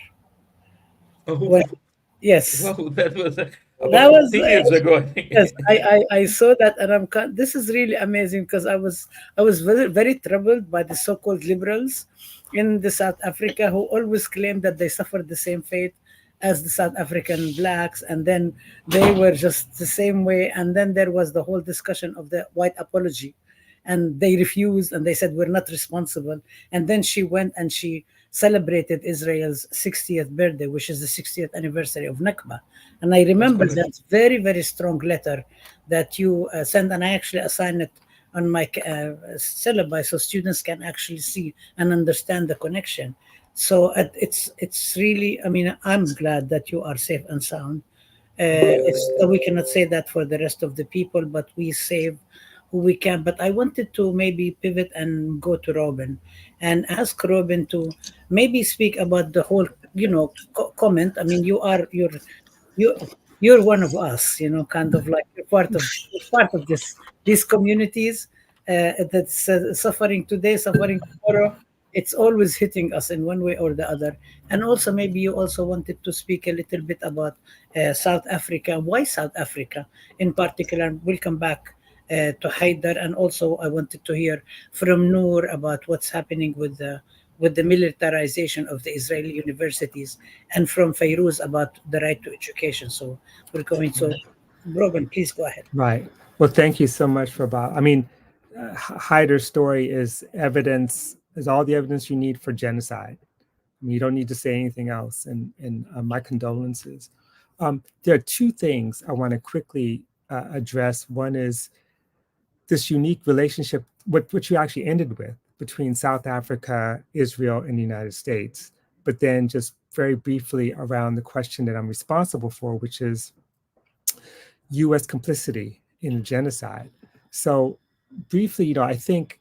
Yes. Well, that was 10 years ago. Yes, I saw that, and this is really amazing, because I was very, very troubled by the so-called liberals in the South Africa who always claim that they suffered the same fate as the South African blacks, and then they were just the same way. And then there was the whole discussion of the white apology, and they refused and they said we're not responsible. And then she went and she celebrated Israel's 60th birthday, which is the 60th anniversary of Nakba. And I remember that very, very strong letter that you sent, and I actually assigned it on my syllabi so students can actually see and understand the connection. So it's really, I mean, I'm glad that you are safe and sound. We cannot say that for the rest of the people, but we save who we can. But I wanted to maybe pivot and go to Robin and ask Robin to maybe speak about the whole, comment. I mean, you you're one of us, kind of like you're part of these communities that's suffering today, suffering tomorrow. It's always hitting us in one way or the other. And also, maybe you also wanted to speak a little bit about South Africa. Why South Africa in particular? We'll come back to Haider, and also I wanted to hear from Noor about what's happening with the militarization of the Israeli universities, and from Fairuz about the right to education. So we're going to, Robin, please go ahead. Right. Well, thank you so much for Bob. I mean, Haider's story is all the evidence you need for genocide. I mean, you don't need to say anything else. And my condolences. There are two things I want to quickly address. One is this unique relationship, which you actually ended with, between South Africa, Israel, and the United States. But then just very briefly around the question that I'm responsible for, which is U.S. complicity in a genocide. So briefly, I think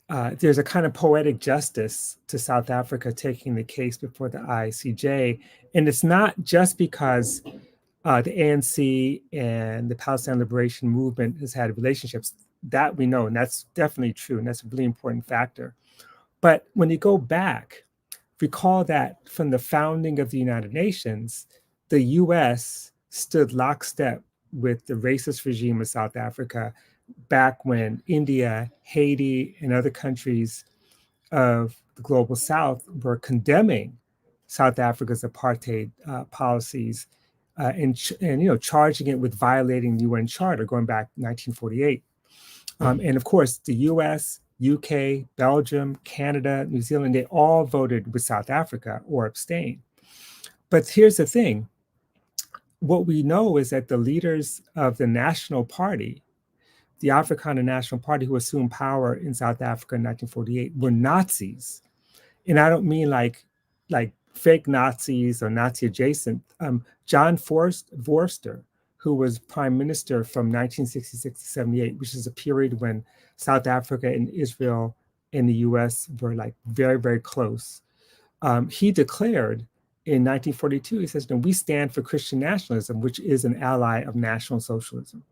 there's a kind of poetic justice to South Africa taking the case before the ICJ. And it's not just because the ANC and the Palestine Liberation Movement has had relationships. That we know, and that's definitely true, and that's a really important factor. But when you go back, recall that from the founding of the United Nations, the US stood lockstep with the racist regime of South Africa back when India, Haiti, and other countries of the global South were condemning South Africa's apartheid policies and charging it with violating the UN Charter going back 1948. And of course, the US, UK, Belgium, Canada, New Zealand, they all voted with South Africa or abstained. But here's the thing. What we know is that the leaders of the National Party, the Afrikaner National Party, who assumed power in South Africa in 1948, were Nazis. And I don't mean like fake Nazis or Nazi adjacent. John Vorster, who was prime minister from 1966 to 78, which is a period when South Africa and Israel and the US were like very, very close. He declared in 1942, he says, no, we stand for Christian nationalism, which is an ally of National Socialism.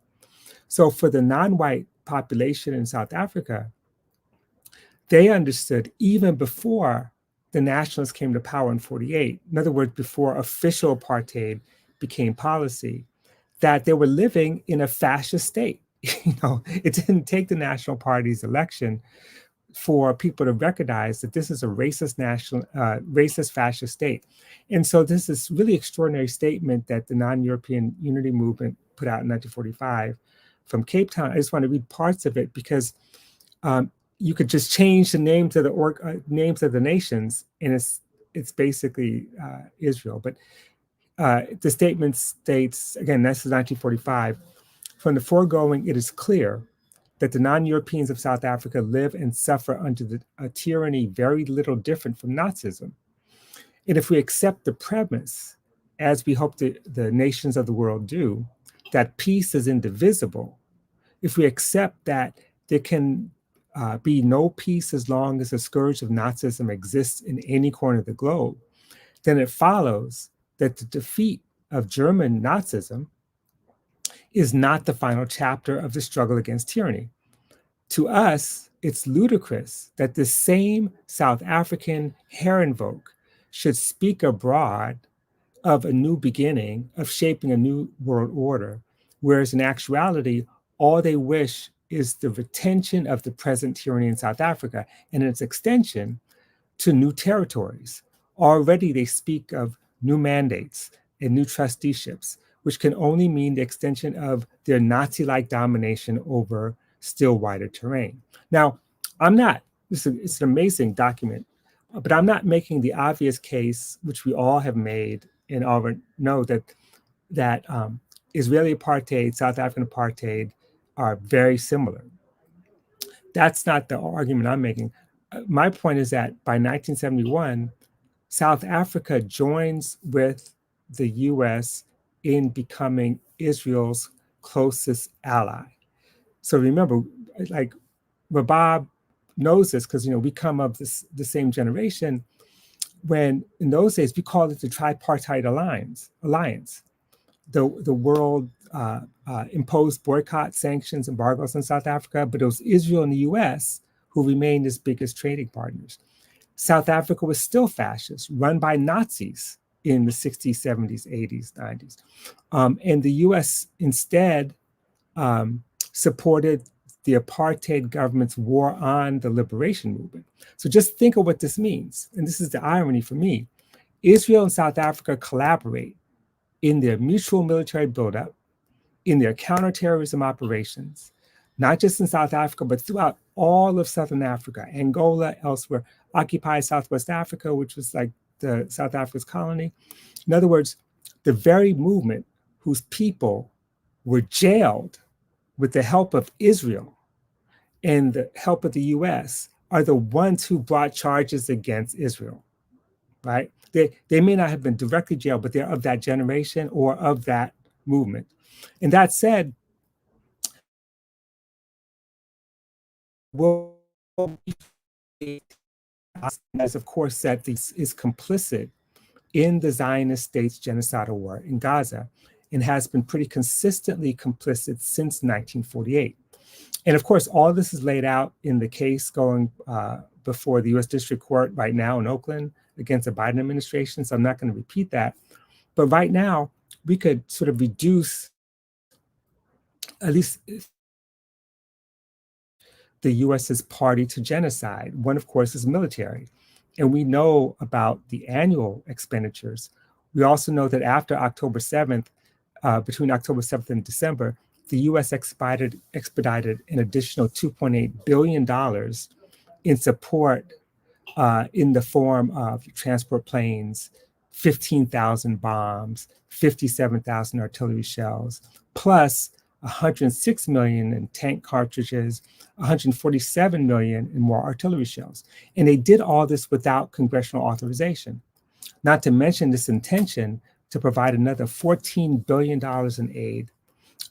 So for the non-white population in South Africa, they understood even before the nationalists came to power in 48, in other words, before official apartheid became policy, that they were living in a fascist state. It didn't take the National Party's election for people to recognize that this is a racist fascist state. And so this is really extraordinary statement that the non-European unity movement put out in 1945 from Cape Town. I just want to read parts of it because you could just change the names of the names of the nations, and it's basically Israel. But the statement states, again, this is 1945, from the foregoing, it is clear that the non-Europeans of South Africa live and suffer under a tyranny very little different from Nazism. And if we accept the premise, as we hope the nations of the world do, that peace is indivisible, if we accept that there can be no peace as long as the scourge of Nazism exists in any corner of the globe, then it follows that the defeat of German Nazism is not the final chapter of the struggle against tyranny. To us, it's ludicrous that the same South African Herrenvolk should speak abroad of a new beginning, of shaping a new world order, whereas in actuality, all they wish is the retention of the present tyranny in South Africa and its extension to new territories. Already they speak of new mandates, and new trusteeships, which can only mean the extension of their Nazi-like domination over still wider terrain. Now, it's an amazing document, but I'm not making the obvious case, which we all have made and already know, that Israeli apartheid, South African apartheid are very similar. That's not the argument I'm making. My point is that by 1971, South Africa joins with the US in becoming Israel's closest ally. So remember, like Rabab knows this because we come of the same generation, when in those days we called it the tripartite alliance. The world imposed boycott, sanctions, embargoes on South Africa, but it was Israel and the US who remained its biggest trading partners. South Africa was still fascist, run by Nazis in the 60s, 70s, 80s, 90s. And the US instead supported the apartheid government's war on the liberation movement. So just think of what this means. And this is the irony for me. Israel and South Africa collaborate in their mutual military buildup, in their counterterrorism operations, not just in South Africa, but throughout all of Southern Africa, Angola, elsewhere, occupied Southwest Africa, which was like the South Africa's colony. In other words, the very movement whose people were jailed with the help of Israel and the help of the US are the ones who brought charges against Israel, right? They may not have been directly jailed, but they're of that generation or of that movement. And that said, as of course that this is complicit in the Zionist state's genocidal war in Gaza and has been pretty consistently complicit since 1948. And of course, all this is laid out in the case going before the US District Court right now in Oakland against the Biden administration. So I'm not going to repeat that. But right now, we could sort of reduce at least the US's party to genocide. One, of course, is military. And we know about the annual expenditures. We also know that after October 7th, between October 7th and December, the US expedited an additional $2.8 billion in support in the form of transport planes, 15,000 bombs, 57,000 artillery shells, plus 106 million in tank cartridges, 147 million in more artillery shells. And they did all this without congressional authorization, not to mention this intention to provide another $14 billion in aid.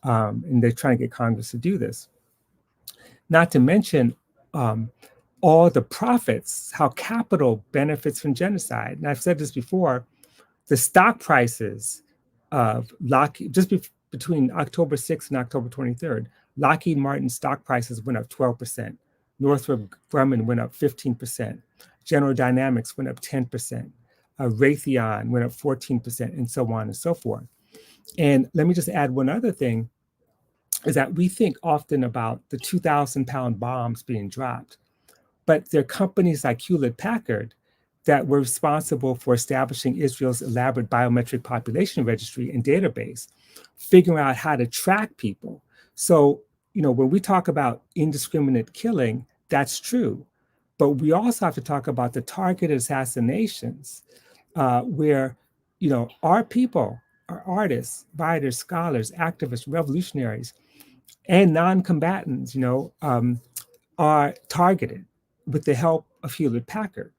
And they're trying to get Congress to do this. Not to mention all the profits, how capital benefits from genocide. And I've said this before, the stock prices of Lockheed, between October 6th and October 23rd, Lockheed Martin stock prices went up 12%. Northrop Grumman went up 15%. General Dynamics went up 10%. Raytheon went up 14%, and so on and so forth. And let me just add one other thing, is that we think often about the 2,000-pound bombs being dropped, but there are companies like Hewlett-Packard that were responsible for establishing Israel's elaborate biometric population registry and database, figuring out how to track people. So, when we talk about indiscriminate killing, that's true. But we also have to talk about the targeted assassinations where, our people, our artists, writers, scholars, activists, revolutionaries, and non-combatants, are targeted with the help of Hewlett-Packard.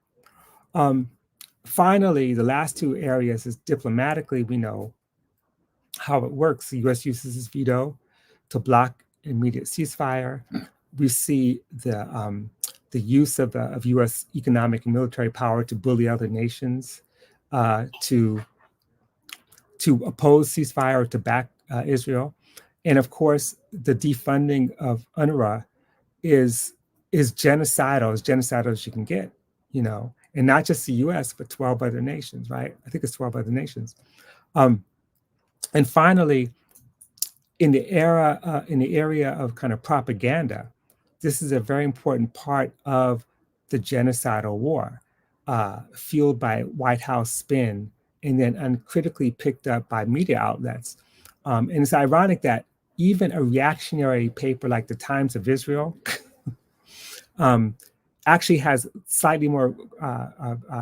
Finally, the last two areas is diplomatically, we know how it works. The US uses its veto to block immediate ceasefire. We see the use of US economic and military power to bully other nations to oppose ceasefire or to back Israel. And of course, the defunding of UNRWA is genocidal as you can get, and not just the US, but 12 other nations, right? I think it's 12 other nations. And finally, in the area of kind of propaganda, this is a very important part of the genocidal war, fueled by White House spin and then uncritically picked up by media outlets. And it's ironic that even a reactionary paper like the Times of Israel actually has slightly more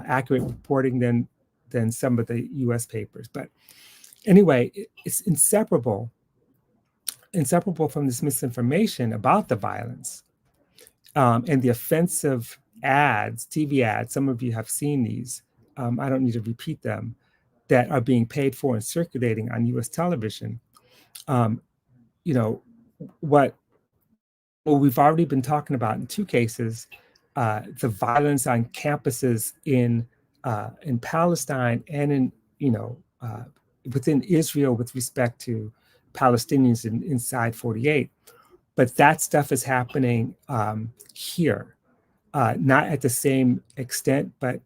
accurate reporting than some of the US papers. But anyway, it's inseparable from this misinformation about the violence and the offensive ads, TV ads. Some of you have seen these. I don't need to repeat them, that are being paid for and circulating on US television. You know, what we've already been talking about in two cases, the violence on campuses in Palestine and in, within Israel with respect to Palestinians inside 48. But that stuff is happening here, not at the same extent, but,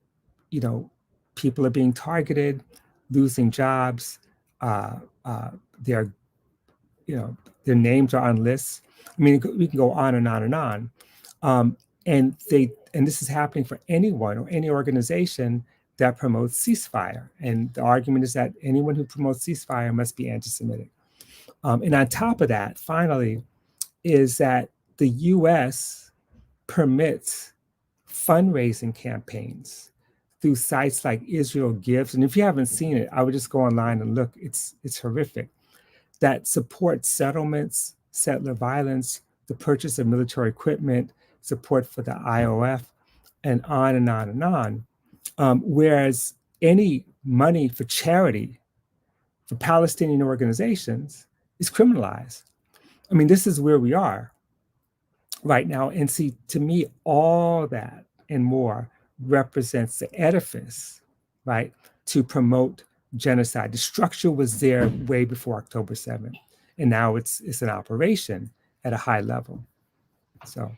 people are being targeted, losing jobs. Their names are on lists. I mean, we can go on and on and on. And this is happening for anyone or any organization that promotes ceasefire. And the argument is that anyone who promotes ceasefire must be anti-Semitic. And on top of that, finally, is that the US permits fundraising campaigns through sites like Israel Gives. And if you haven't seen it, I would just go online and look. It's horrific. That support settlements, settler violence, the purchase of military equipment, support for the IOF, and on and on and on. Whereas any money for charity for Palestinian organizations is criminalized. I mean, this is where we are right now. And see, to me, all that and more represents the edifice, right, to promote genocide. The structure was there way before October 7th, and now it's an operation at a high level. So,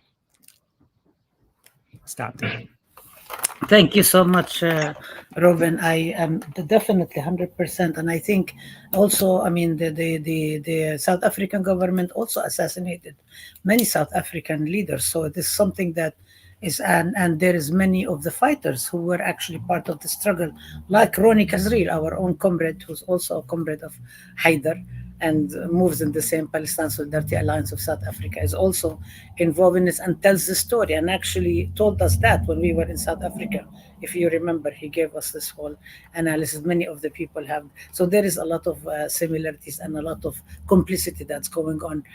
stop there. Thank you so much, Robin. I am definitely 100%, and I think also, I mean, the South African government also assassinated many South African leaders. So it is something that is, and there is many of the fighters who were actually part of the struggle, like Ronnie Kazril, our own comrade, who's also a comrade of Haider and moves in the same Palestine Solidarity Alliance of South Africa, is also involved in this and tells the story, and actually told us that when we were in South Africa. If you remember, he gave us this whole analysis. Many of the people have. So there is a lot of similarities and a lot of complicity that's going on.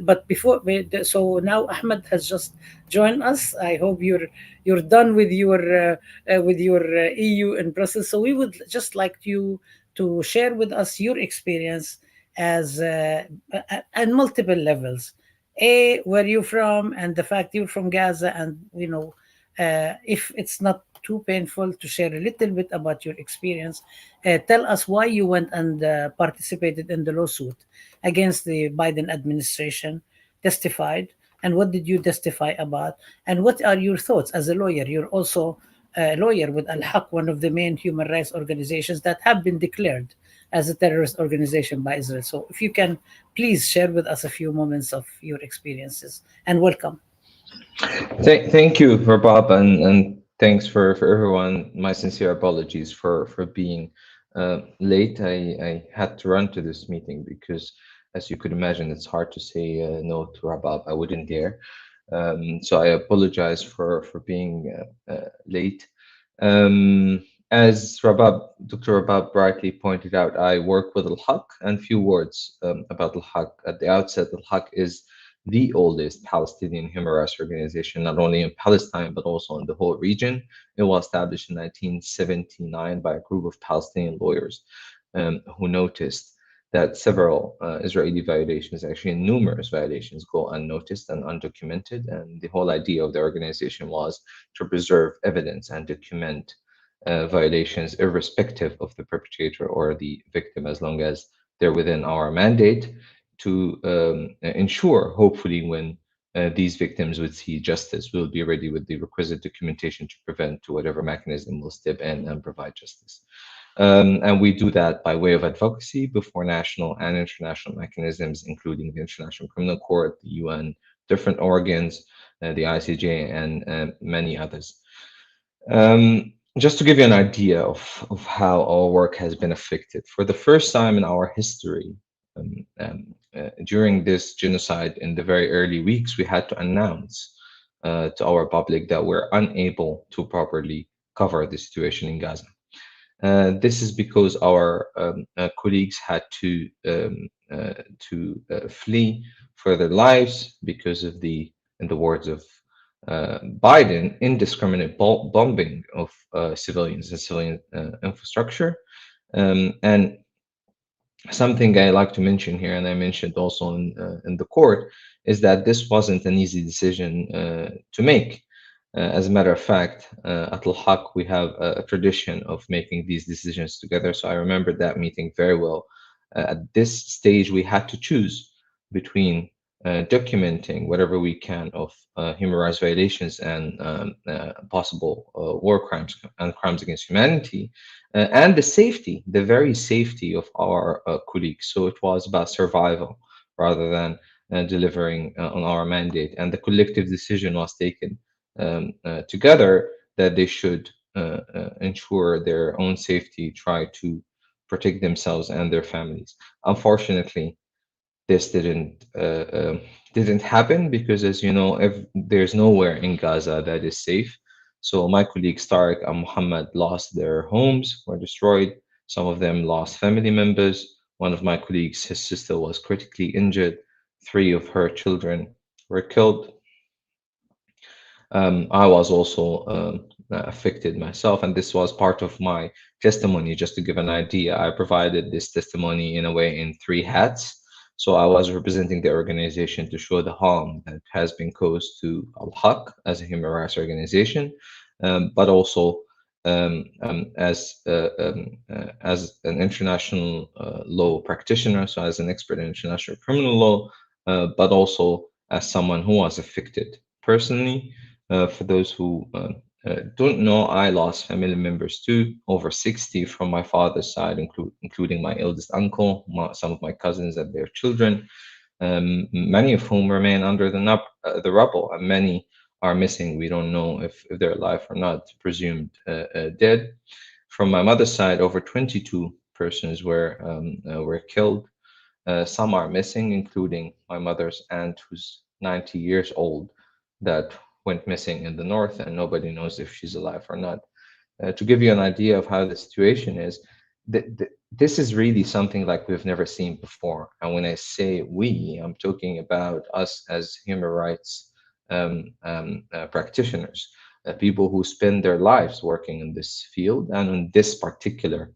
But before, so now Ahmed has just joined us. I hope you're done with your EU in Brussels. So we would just like you to share with us your experience as at multiple levels. Where you from, and the fact you're from Gaza, and if it's not too painful to share a little bit about your experience, tell us why you went and participated in the lawsuit against the Biden administration, testified, and what did you testify about, and what are your thoughts as a lawyer? You're also a lawyer with Al-Haq, one of the main human rights organizations that have been declared as a terrorist organization by Israel. So if you can please share with us a few moments of your experiences, and welcome. Thank you, Rabab, and thanks for everyone. My sincere apologies for being late. I had to run to this meeting because, as you could imagine, it's hard to say no to Rabab. I wouldn't dare. So I apologize for being late. As Dr. Rabab rightly pointed out, I work with Al-Haq, and few words about Al-Haq. At the outset, Al-Haq is the oldest Palestinian human rights organization, not only in Palestine, but also in the whole region. It was established in 1979 by a group of Palestinian lawyers who noticed that several Israeli violations, actually numerous violations, go unnoticed and undocumented. And the whole idea of the organization was to preserve evidence and document violations irrespective of the perpetrator or the victim, as long as they're within our mandate, to ensure, hopefully, when these victims would see justice, we'll be ready with the requisite documentation to prevent, to whatever mechanism will step in and provide justice. And we do that by way of advocacy before national and international mechanisms, including the International Criminal Court, the UN, different organs, the ICJ, and many others. just to give you an idea of how our work has been affected, for the first time in our history, during this genocide, in the very early weeks, we had to announce to our public that we're unable to properly cover the situation in Gaza. This is because our colleagues had to flee for their lives because of in the words of Biden, indiscriminate bombing of civilians and civilian infrastructure. And something I like to mention here, and I mentioned also in the court, is that this wasn't an easy decision to make. As a matter of fact, at Al-Haq, we have a tradition of making these decisions together. So I remember that meeting very well. At this stage, we had to choose between documenting whatever we can of human rights violations and possible war crimes and crimes against humanity, and the safety, the very safety of our colleagues. So it was about survival rather than delivering on our mandate. And the collective decision was taken together that they should ensure their own safety, try to protect themselves and their families. Unfortunately, this didn't happen because, as you know, there's nowhere in Gaza that is safe. So my colleagues Tariq and Muhammad lost their homes, were destroyed. Some of them lost family members. One of my colleagues, his sister was critically injured. 3 of her children were killed. I was also affected myself, and this was part of my testimony. Just to give an idea, I provided this testimony in a way in 3 hats. So I was representing the organization to show the harm that has been caused to Al-Haq as a human rights organization, but also as an international law practitioner, so as an expert in international criminal law, but also as someone who was affected personally. For those who don't know, I lost family members too, over 60 from my father's side, including my eldest uncle, some of my cousins and their children, many of whom remain under the rubble, and many are missing. We don't know if they're alive or not, presumed dead. From my mother's side, over 22 persons were killed. Some are missing, including my mother's aunt, who's 90 years old, that went missing in the north, and nobody knows if she's alive or not. To give you an idea of how the situation is, this is really something like we've never seen before. And when I say we, I'm talking about us as human rights practitioners, people who spend their lives working in this field and in this particular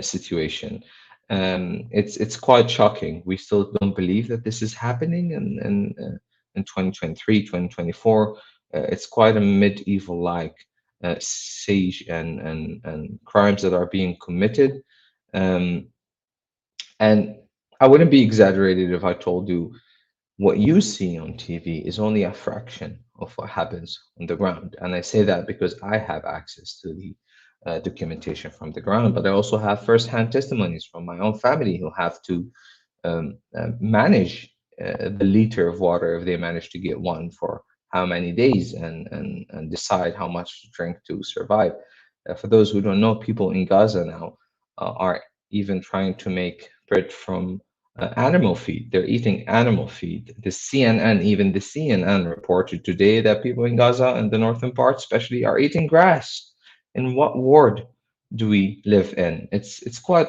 situation. It's quite shocking. We still don't believe that this is happening in 2023, 2024. It's quite a medieval-like siege and crimes that are being committed. And I wouldn't be exaggerated if I told you what you see on TV is only a fraction of what happens on the ground. And I say that because I have access to the documentation from the ground, but I also have firsthand testimonies from my own family who have to manage the liter of water, if they manage to get one, for how many days, and decide how much to drink to survive. For those who don't know, people in Gaza now are even trying to make bread from animal feed. They're eating animal feed. Even the CNN reported today that people in Gaza and the northern part especially are eating grass. In what world do we live in? It's quite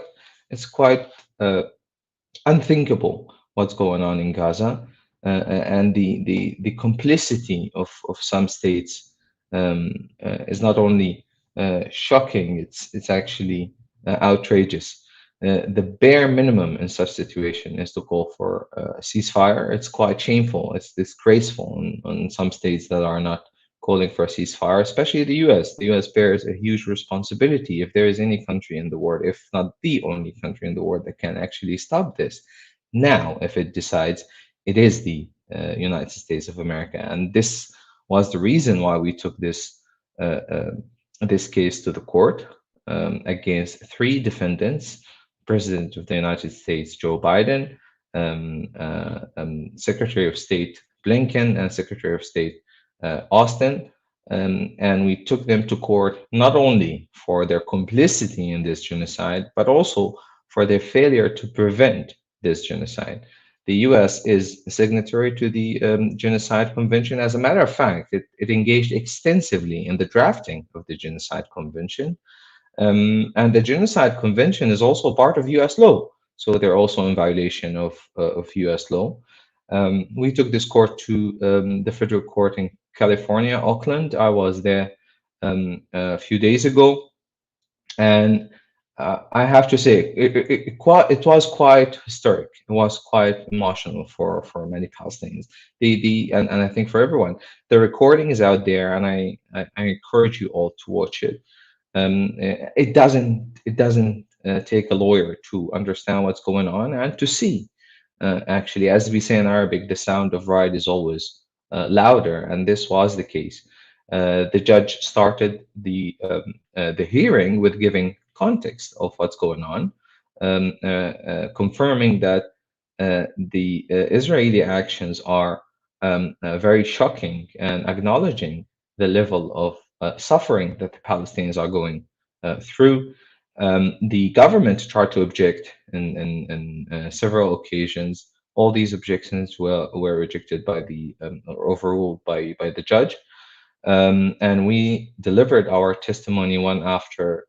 unthinkable what's going on in Gaza, and the complicity of some states is not only shocking, it's actually outrageous. The bare minimum in such situation is to call for a ceasefire. It's quite shameful. It's disgraceful in some states that are not calling for a ceasefire, especially the US. The US bears a huge responsibility. If there is any country in the world, if not the only country in the world, that can actually stop this, now, if it decides, it is the United States of America. And this was the reason why we took this case to the court against 3 defendants: President of the United States Joe Biden, Secretary of State Blinken, and Secretary of State Austin. And we took them to court not only for their complicity in this genocide, but also for their failure to prevent this genocide. The US is a signatory to the Genocide Convention. As a matter of fact, it engaged extensively in the drafting of the Genocide Convention. And the Genocide Convention is also part of US law. So they're also in violation of US law. We took this court to the federal court in California, Oakland. I was there a few days ago, and I have to say it was quite historic. It was quite emotional for many Palestinians. And I think for everyone, the recording is out there, and I encourage you all to watch it. It doesn't take a lawyer to understand what's going on and to see. Actually, as we say in Arabic, the sound of right is always louder, and this was the case. The judge started the hearing with giving context of what's going on, confirming that the Israeli actions are very shocking, and acknowledging the level of suffering that the Palestinians are going through. The government tried to object in several occasions. All these objections were rejected by or overruled by the judge. And we delivered our testimony one after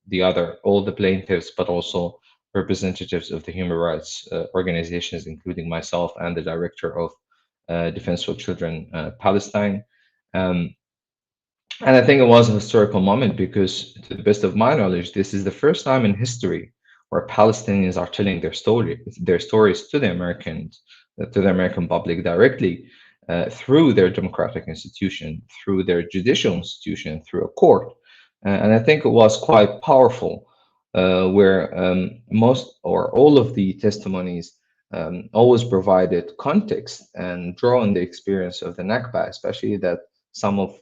the other, all the plaintiffs, but also representatives of the human rights organizations, including myself and the director of Defense for Children Palestine. And I think it was a historical moment because, to the best of my knowledge, this is the first time in history where Palestinians are telling their stories to the American public directly through their democratic institution, through their judicial institution, through a court. And I think it was quite powerful, where most or all of the testimonies always provided context and draw on the experience of the Nakba, especially that some of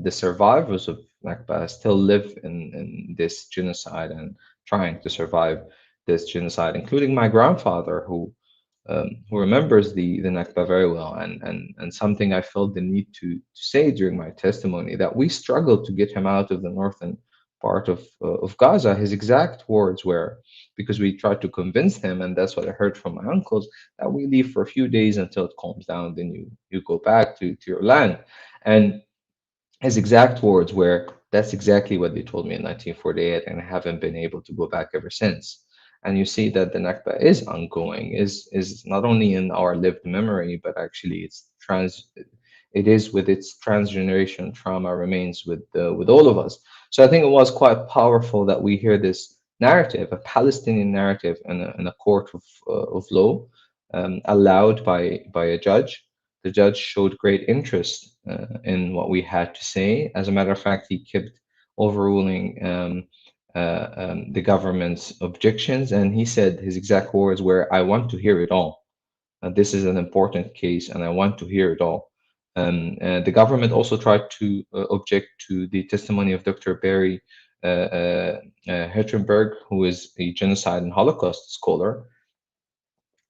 the survivors of Nakba still live in this genocide and trying to survive this genocide, including my grandfather, who remembers the Nakba very well, and something I felt the need to say during my testimony, that we struggled to get him out of the northern part of Gaza. His exact words were, because we tried to convince him, and that's what I heard from my uncles, that we leave for a few days until it calms down, then you go back to your land. And his exact words were, "That's exactly what they told me in 1948, and I haven't been able to go back ever since." And you see that the Nakba is ongoing, is not only in our lived memory, but actually it is with its transgeneration trauma remains with all of us. So I think it was quite powerful that we hear this narrative, a Palestinian narrative, in a court of law, allowed by a judge. The judge showed great interest in what we had to say. As a matter of fact, he kept overruling the government's objections, and he said his exact words were, "I want to hear it all. This is an important case, and I want to hear it all." The government also tried to object to the testimony of Dr. Barry Hertenberg, who is a genocide and Holocaust scholar.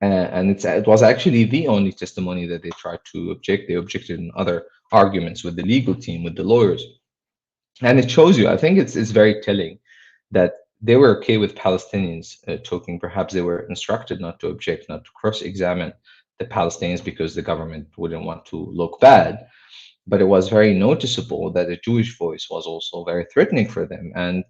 And it was actually the only testimony that they tried to object. They objected in other arguments with the legal team, with the lawyers. And it shows you, I think it's very telling that they were okay with Palestinians talking. Perhaps they were instructed not to object, not to cross-examine the Palestinians because the government wouldn't want to look bad. But it was very noticeable that the Jewish voice was also very threatening for them. And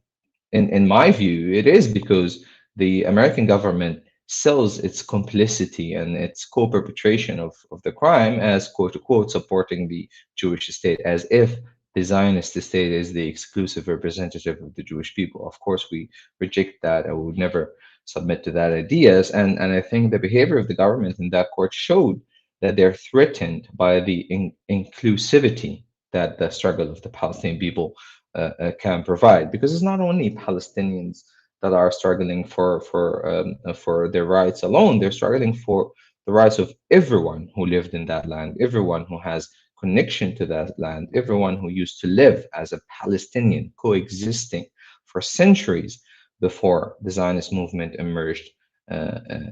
in my view, it is because the American government sells its complicity and its co-perpetration of the crime as, quote unquote, supporting the Jewish state, as if the Zionist state is the exclusive representative of the Jewish people. Of course, we reject that, and we would never submit to that ideas. And I think the behavior of the government in that court showed that they're threatened by the inclusivity that the struggle of the Palestinian people can provide, because it's not only Palestinians that are struggling for their rights alone. They're struggling for the rights of everyone who lived in that land, everyone who has connection to that land, everyone who used to live as a Palestinian, coexisting for centuries before the Zionist movement emerged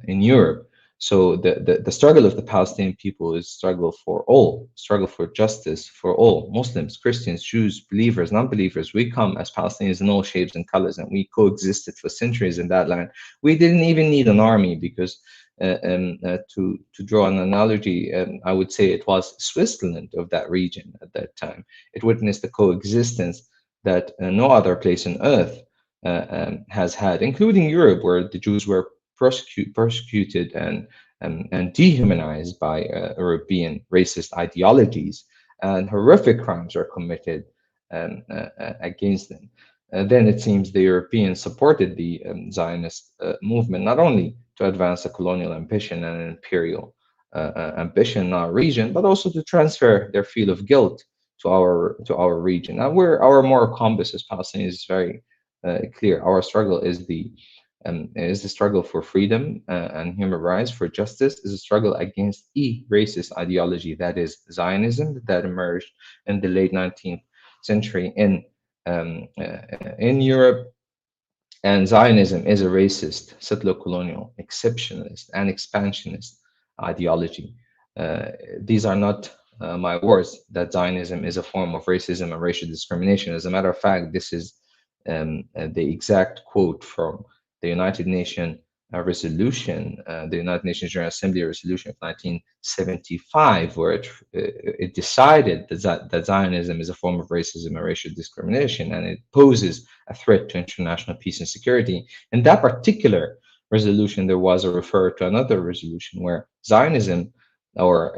in Europe. So the struggle of the Palestinian people is struggle for all, struggle for justice for all, Muslims, Christians, Jews, believers, non-believers. We come as Palestinians in all shapes and colors, and we coexisted for centuries in that land. We didn't even need an army because to draw an analogy, I would say it was Switzerland of that region at that time. It witnessed the coexistence that no other place on earth has had, including Europe, where the Jews were persecuted and dehumanized by European racist ideologies, and horrific crimes were committed against them. Then it seems the Europeans supported the Zionist movement, not only to advance a colonial ambition and an imperial ambition in our region, but also to transfer their feel of guilt to our region. Now, our moral compass as Palestinians is very clear. Our struggle is the struggle for freedom and human rights, for justice, is a struggle against racist ideology, that is Zionism, that emerged in the late 19th century in Europe. And Zionism is a racist, settler-colonial, exceptionalist, and expansionist ideology. These are not my words, that Zionism is a form of racism and racial discrimination. As a matter of fact, this is the exact quote from the United Nations resolution, the United Nations General Assembly resolution of 1975, where it decided that Zionism is a form of racism and racial discrimination, and it poses a threat to international peace and security. In that particular resolution, there was a refer to another resolution where Zionism, or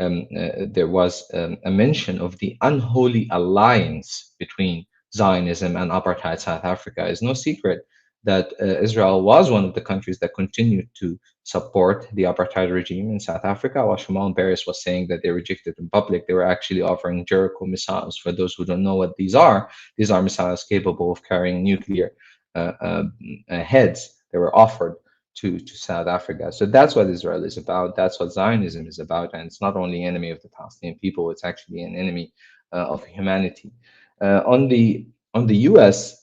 there was a mention of the unholy alliance between Zionism and apartheid South Africa. It's no secret that Israel was one of the countries that continued to support the apartheid regime in South Africa. While Shimon Peres was saying that they rejected in public, they were actually offering Jericho missiles. For those who don't know what these are missiles capable of carrying nuclear heads. They were offered to South Africa. So that's what Israel is about. That's what Zionism is about. And it's not only an enemy of the Palestinian people, it's actually an enemy of humanity. On the US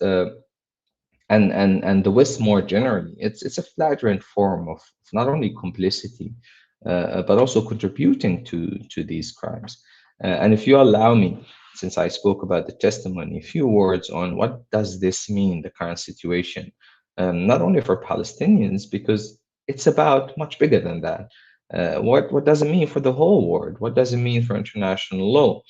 and the West more generally, it's a flagrant form of not only complicity, but also contributing to these crimes. And if you allow me, since I spoke about the testimony, a few words on what does this mean, the current situation, not only for Palestinians, because it's about much bigger than that. What does it mean for the whole world? What does it mean for international law?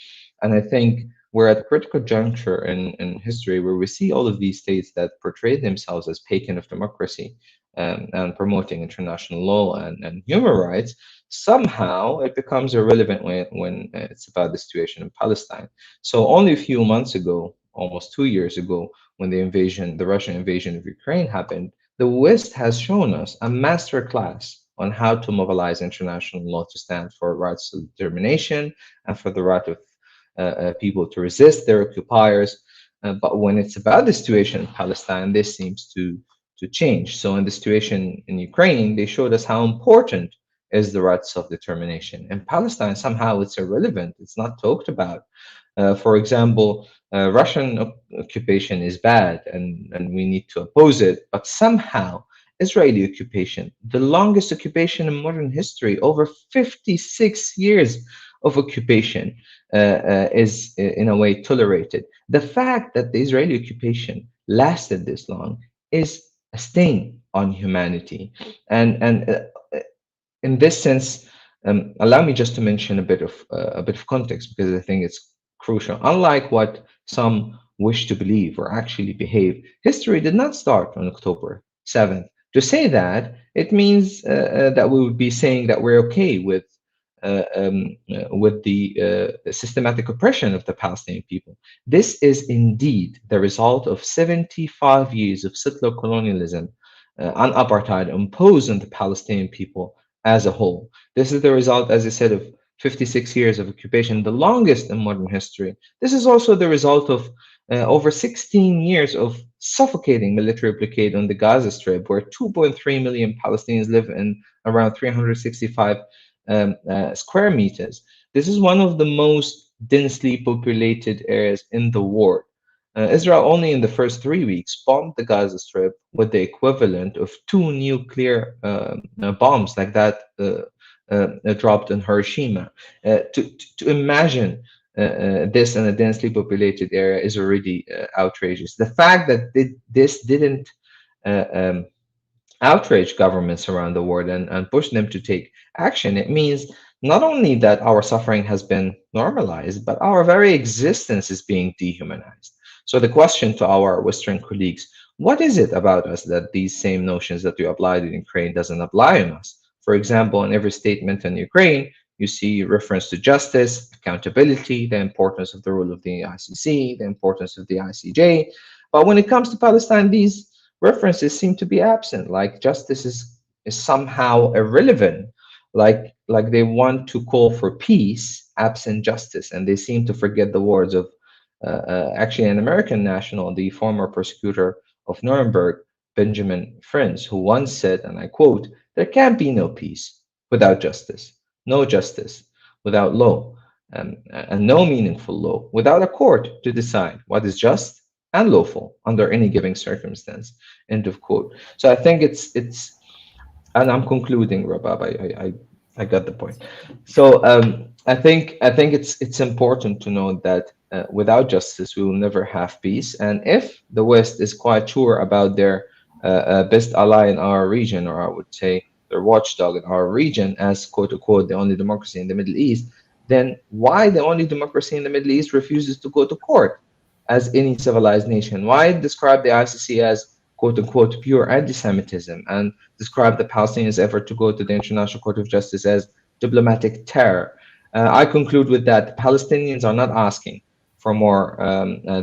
And I think we're at a critical juncture in history where we see all of these states that portray themselves as pagan of democracy and promoting international law and human rights. Somehow it becomes irrelevant when it's about the situation in Palestine. So only a few months ago, almost 2 years ago, when the Russian invasion of Ukraine happened, the West has shown us a master class on how to mobilize international law to stand for rights of determination and for the right of people to resist their occupiers. But when it's about the situation in Palestine, this seems to change. So in the situation in Ukraine, they showed us how important is the right of self-determination. In Palestine, somehow it's irrelevant. It's not talked about. For example, Russian occupation is bad and we need to oppose it, but somehow Israeli occupation, the longest occupation in modern history, over 56 years of occupation, is in a way tolerated. The fact that the Israeli occupation lasted this long is a stain on humanity. And in this sense, allow me just to mention a bit of context, because I think it's crucial. Unlike what some wish to believe or actually behave, history did not start on October 7th. To say that, it means that we would be saying that we're okay with the systematic oppression of the Palestinian people. This is indeed the result of 75 years of settler colonialism and apartheid imposed on the Palestinian people as a whole. This is the result, as I said, of 56 years of occupation, the longest in modern history. This is also the result of over 16 years of suffocating military blockade on the Gaza Strip, where 2.3 million Palestinians live in around 365 square meters. This is one of the most densely populated areas in the world. Israel only in the first 3 weeks bombed the Gaza Strip with the equivalent of 2 nuclear bombs like that dropped in Hiroshima. To imagine this in a densely populated area is already outrageous. The fact that this didn't um, outrage governments around the world and push them to take action, it means not only that our suffering has been normalized, but our very existence is being dehumanized. So the question to our Western colleagues, what is it about us that these same notions that we applied in Ukraine doesn't apply on us? For example, in every statement in Ukraine, you see reference to justice, accountability, the importance of the role of the ICC, the importance of the ICJ. But when it comes to Palestine, these references seem to be absent. Like justice is somehow irrelevant. Like they want to call for peace, absent justice, and they seem to forget the words of actually an American national, the former prosecutor of Nuremberg, Benjamin Franz, who once said, and I quote, "There can be no peace without justice, no justice without law, and no meaningful law without a court to decide what is just and lawful under any given circumstance." End of quote. So I think it's, and I'm concluding, Rabab. I got the point. So I think it's important to note that without justice, we will never have peace. And if the West is quite sure about their best ally in our region, or I would say their watchdog in our region, as quote unquote the only democracy in the Middle East, then why the only democracy in the Middle East refuses to go to court as any civilized nation? Why describe the ICC as quote unquote pure anti-Semitism and describe the Palestinians' effort to go to the International Court of Justice as diplomatic terror? I conclude with that Palestinians are not asking for more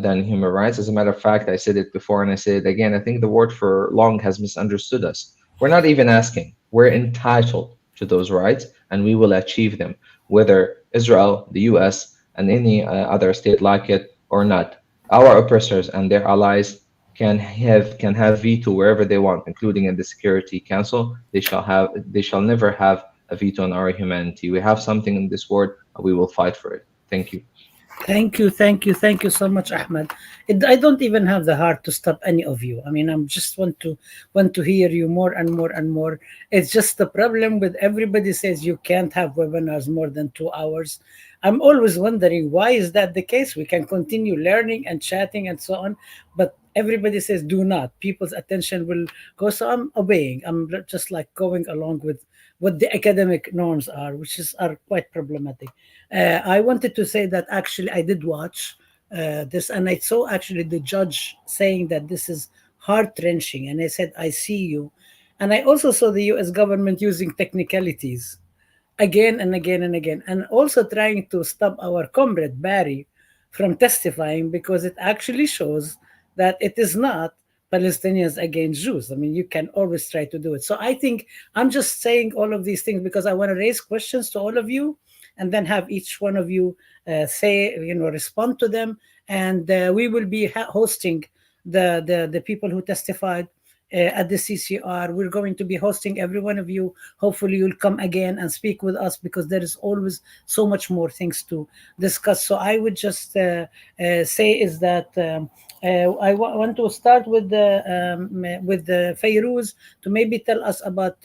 than human rights. As a matter of fact, I said it before and I say it again. I think the word for long has misunderstood us. We're not even asking. We're entitled to those rights, and we will achieve them, whether Israel, the US, and any other state like it or not. Our oppressors and their allies can have veto wherever they want, including in the Security Council. They shall never have a veto on our humanity. We have something in this world, and we will fight for it. Thank you. Thank you so much, Ahmed. I don't even have the heart to stop any of you. I mean, I'm just want to hear you more and more and more. It's just the problem with everybody says you can't have webinars more than 2 hours. I'm always wondering why is that the case. We can continue learning and chatting and so on, but everybody says do not. People's attention will go. So I'm obeying. I'm just like going along with what the academic norms are, which are quite problematic. I wanted to say that actually I did watch this, and I saw actually the judge saying that this is heart wrenching, and I said I see you, and I also saw the U.S. government using technicalities again and again and again, and also trying to stop our comrade Barry from testifying because it actually shows that it is not Palestinians against Jews. I mean, you can always try to do it. So I think I'm just saying all of these things because I want to raise questions to all of you and then have each one of you respond to them. And we will be hosting the people who testified at the CCR. We're going to be hosting every one of you. Hopefully you'll come again and speak with us because there is always so much more things to discuss. So I would just say is that I want to start with the Fayrouz to maybe tell us about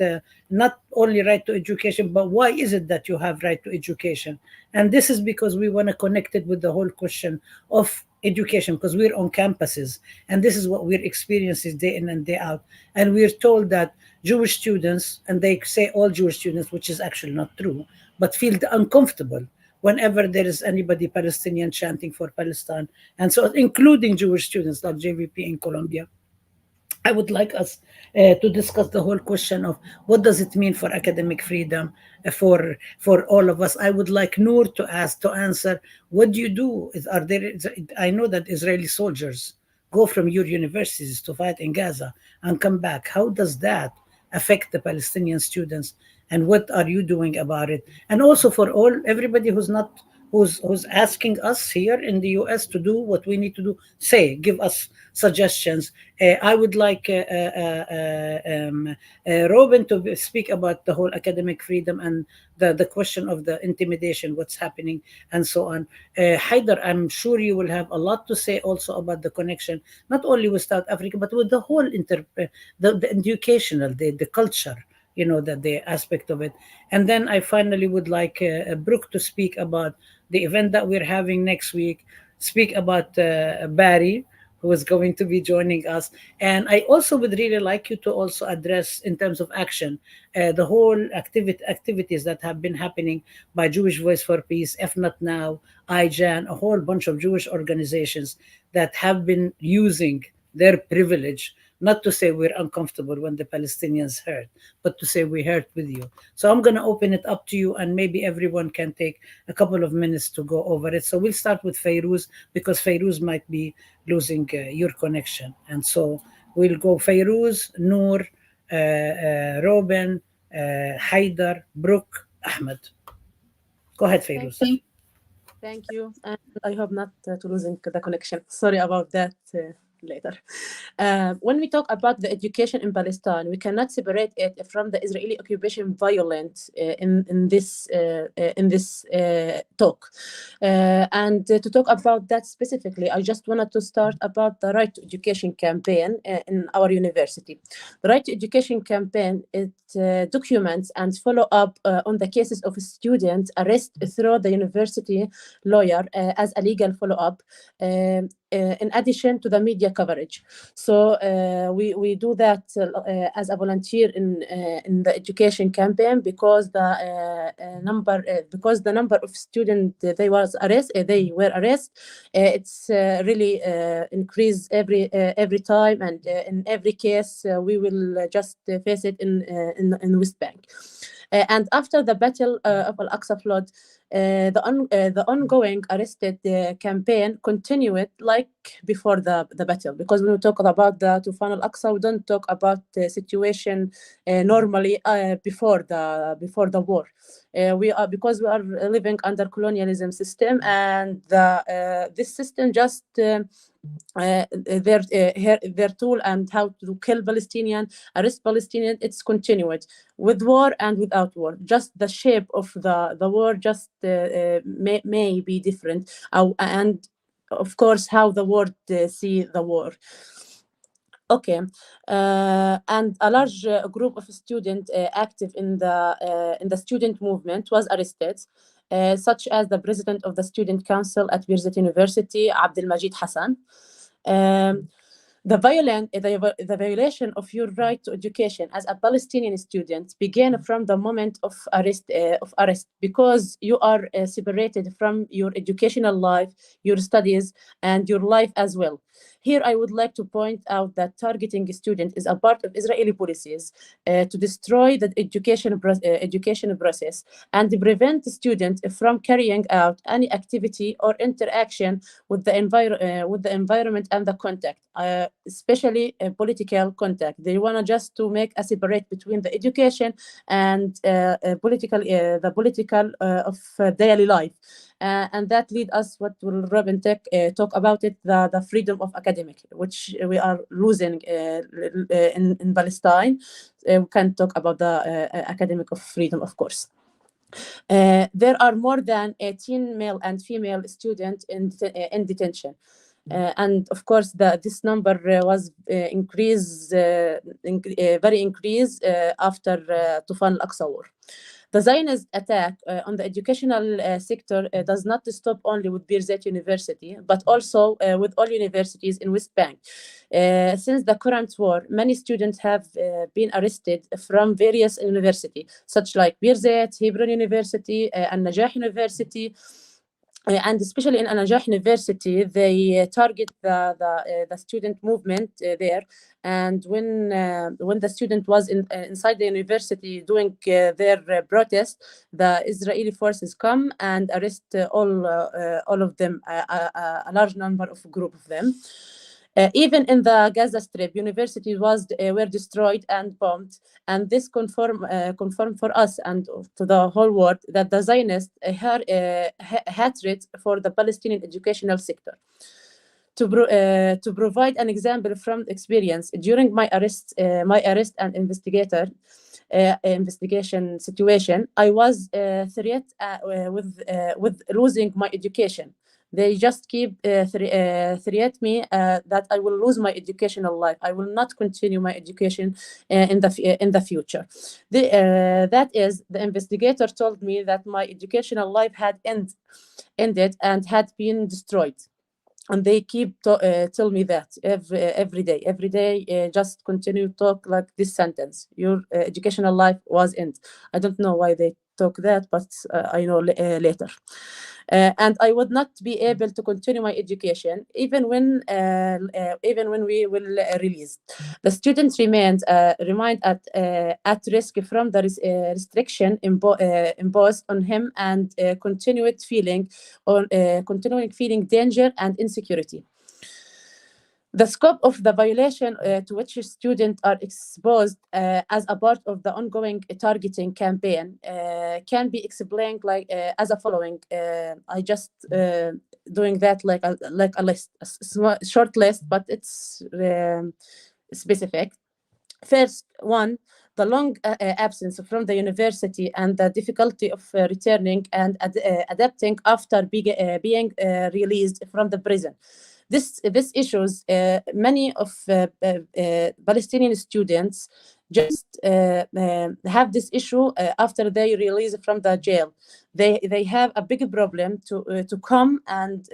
not only right to education, but why is it that you have right to education? And this is because we want to connect it with the whole question of education, because we're on campuses and this is what we're experiencing day in and day out. And we're told that Jewish students, and they say all Jewish students, which is actually not true, but feel uncomfortable whenever there is anybody Palestinian chanting for Palestine. And so including Jewish students like JVP in Colombia. I would like us to discuss the whole question of what does it mean for academic freedom for all of us. I would like Noor to answer, what do you do? I know that Israeli soldiers go from your universities to fight in Gaza and come back. How does that affect the Palestinian students? And what are you doing about it? And also for everybody who's asking us here in the US to do what we need to do, give us suggestions. I would like Robin to speak about the whole academic freedom and the question of the intimidation, what's happening, and so on. Haider, I'm sure you will have a lot to say also about the connection, not only with South Africa, but with the whole the educational, the culture the aspect of it. And then I finally would like Brooke to speak about the event that we're having next week, speak about Barry, who is going to be joining us. And I also would really like you to also address, in terms of action, the whole activities that have been happening by Jewish Voice for Peace, If Not Now, IJAN, a whole bunch of Jewish organizations that have been using their privilege, not to say we're uncomfortable when the Palestinians hurt, but to say we hurt with you. So I'm going to open it up to you, and maybe everyone can take a couple of minutes to go over it. So we'll start with Fayrouz, because Fayrouz might be losing your connection. And so we'll go Fayrouz, Noor, Robin, Haidar, Brooke, Ahmed. Go ahead, Fayrouz. Thank you. And I hope not to losing the connection. Sorry about that. Later. When we talk about the education in Palestine, we cannot separate it from the Israeli occupation violence in this talk. And to talk about that specifically, I just wanted to start about the Right to Education campaign in our university. The Right to Education campaign, it documents and follow up on the cases of students arrested through the university lawyer as a legal follow-up, in addition to the media coverage. So we do that as a volunteer in the education campaign, because the number of students they were arrested, it's really increased every time, and in every case we will just face it in West Bank. And after the Battle of Al-Aqsa flood, the ongoing arrested campaign continued like before the battle, because when we talk about the Tufan Al-Aqsa, we don't talk about the situation normally before the war. Because we are living under colonialism system, and this system just their tool and how to kill Palestinian, arrest Palestinian, it's continued with war and without war. Just the shape of the war just may be different, and of course how the world see the war. Okay, and a large group of students active in the student movement was arrested, such as the president of the student council at Birzeit University, Abdel Majid Hassan. The violation of your right to education as a Palestinian student began from the moment of arrest, because you are separated from your educational life, your studies, and your life as well. Here, I would like to point out that targeting students is a part of Israeli policies to destroy the education process and to prevent students from carrying out any activity or interaction with the environment and the contact, especially political contact. They want to just to make a separate between the education and the political of daily life. And that lead us what will Robin talk about it, the freedom of academic, which we are losing in Palestine. We can talk about the academic of freedom, of course. There are more than 18 male and female students in detention. And of course, this number was very increased after Tufan Al-Aqsa war. The Zionist attack on the educational sector does not stop only with Birzeit University, but also with all universities in West Bank. Since the current war, many students have been arrested from various universities, such like Birzeit, Hebron University, and Najah University. And especially in Najah University, they target the student movement there. And when the student was inside the university doing their protest, the Israeli forces come and arrest all of them, a large number of group of them. Even in the Gaza Strip, universities were destroyed and bombed, and this confirmed for us and to the whole world that the Zionists hatred for the Palestinian educational sector. To provide an example from experience, during my arrest and investigation situation, I was threatened with losing my education. They just keep threat me that I will lose my educational life. I will not continue my education in the future. That is, the investigator told me that my educational life had ended and had been destroyed. And they keep tell me that every day, just continue talk like this sentence: your educational life was end. I don't know why they talk that, but I know later. And I would not be able to continue my education even when we will release. The students remained at risk from the restriction imposed on him, and continuing feeling danger and insecurity. The scope of the violation to which students are exposed as a part of the ongoing targeting campaign can be explained as a following. I just doing that like a list, a short list, but it's specific. First one, the long absence from the university and the difficulty of returning and adapting after being released from the prison. This issues many of Palestinian students just have this issue after they release from the jail. They have a big problem to come and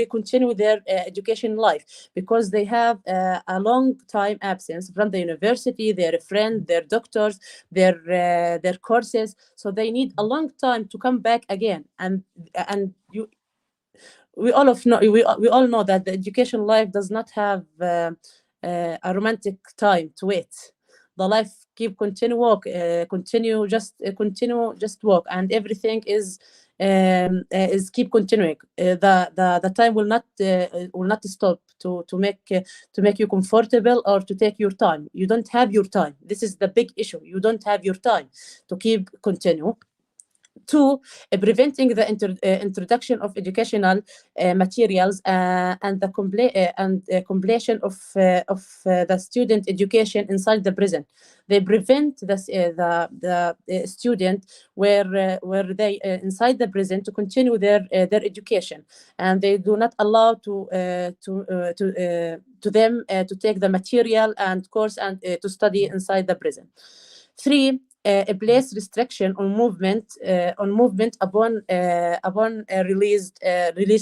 continue their education life, because they have a long time absence from the university, their friend, their doctors, their courses. So they need a long time to come back again. And we all know that the education life does not have a romantic time to wait. The life continue just walk, and everything is keep continuing. The time will not stop to make you comfortable or to take your time. You don't have your time. This is the big issue. You don't have your time to keep continue. Two, preventing the introduction of educational materials and the completion of the student education inside the prison. They prevent the student where they inside the prison to continue their education, and they do not allow to them to take the material and course and to study inside the prison. Three, a place restriction on movement upon release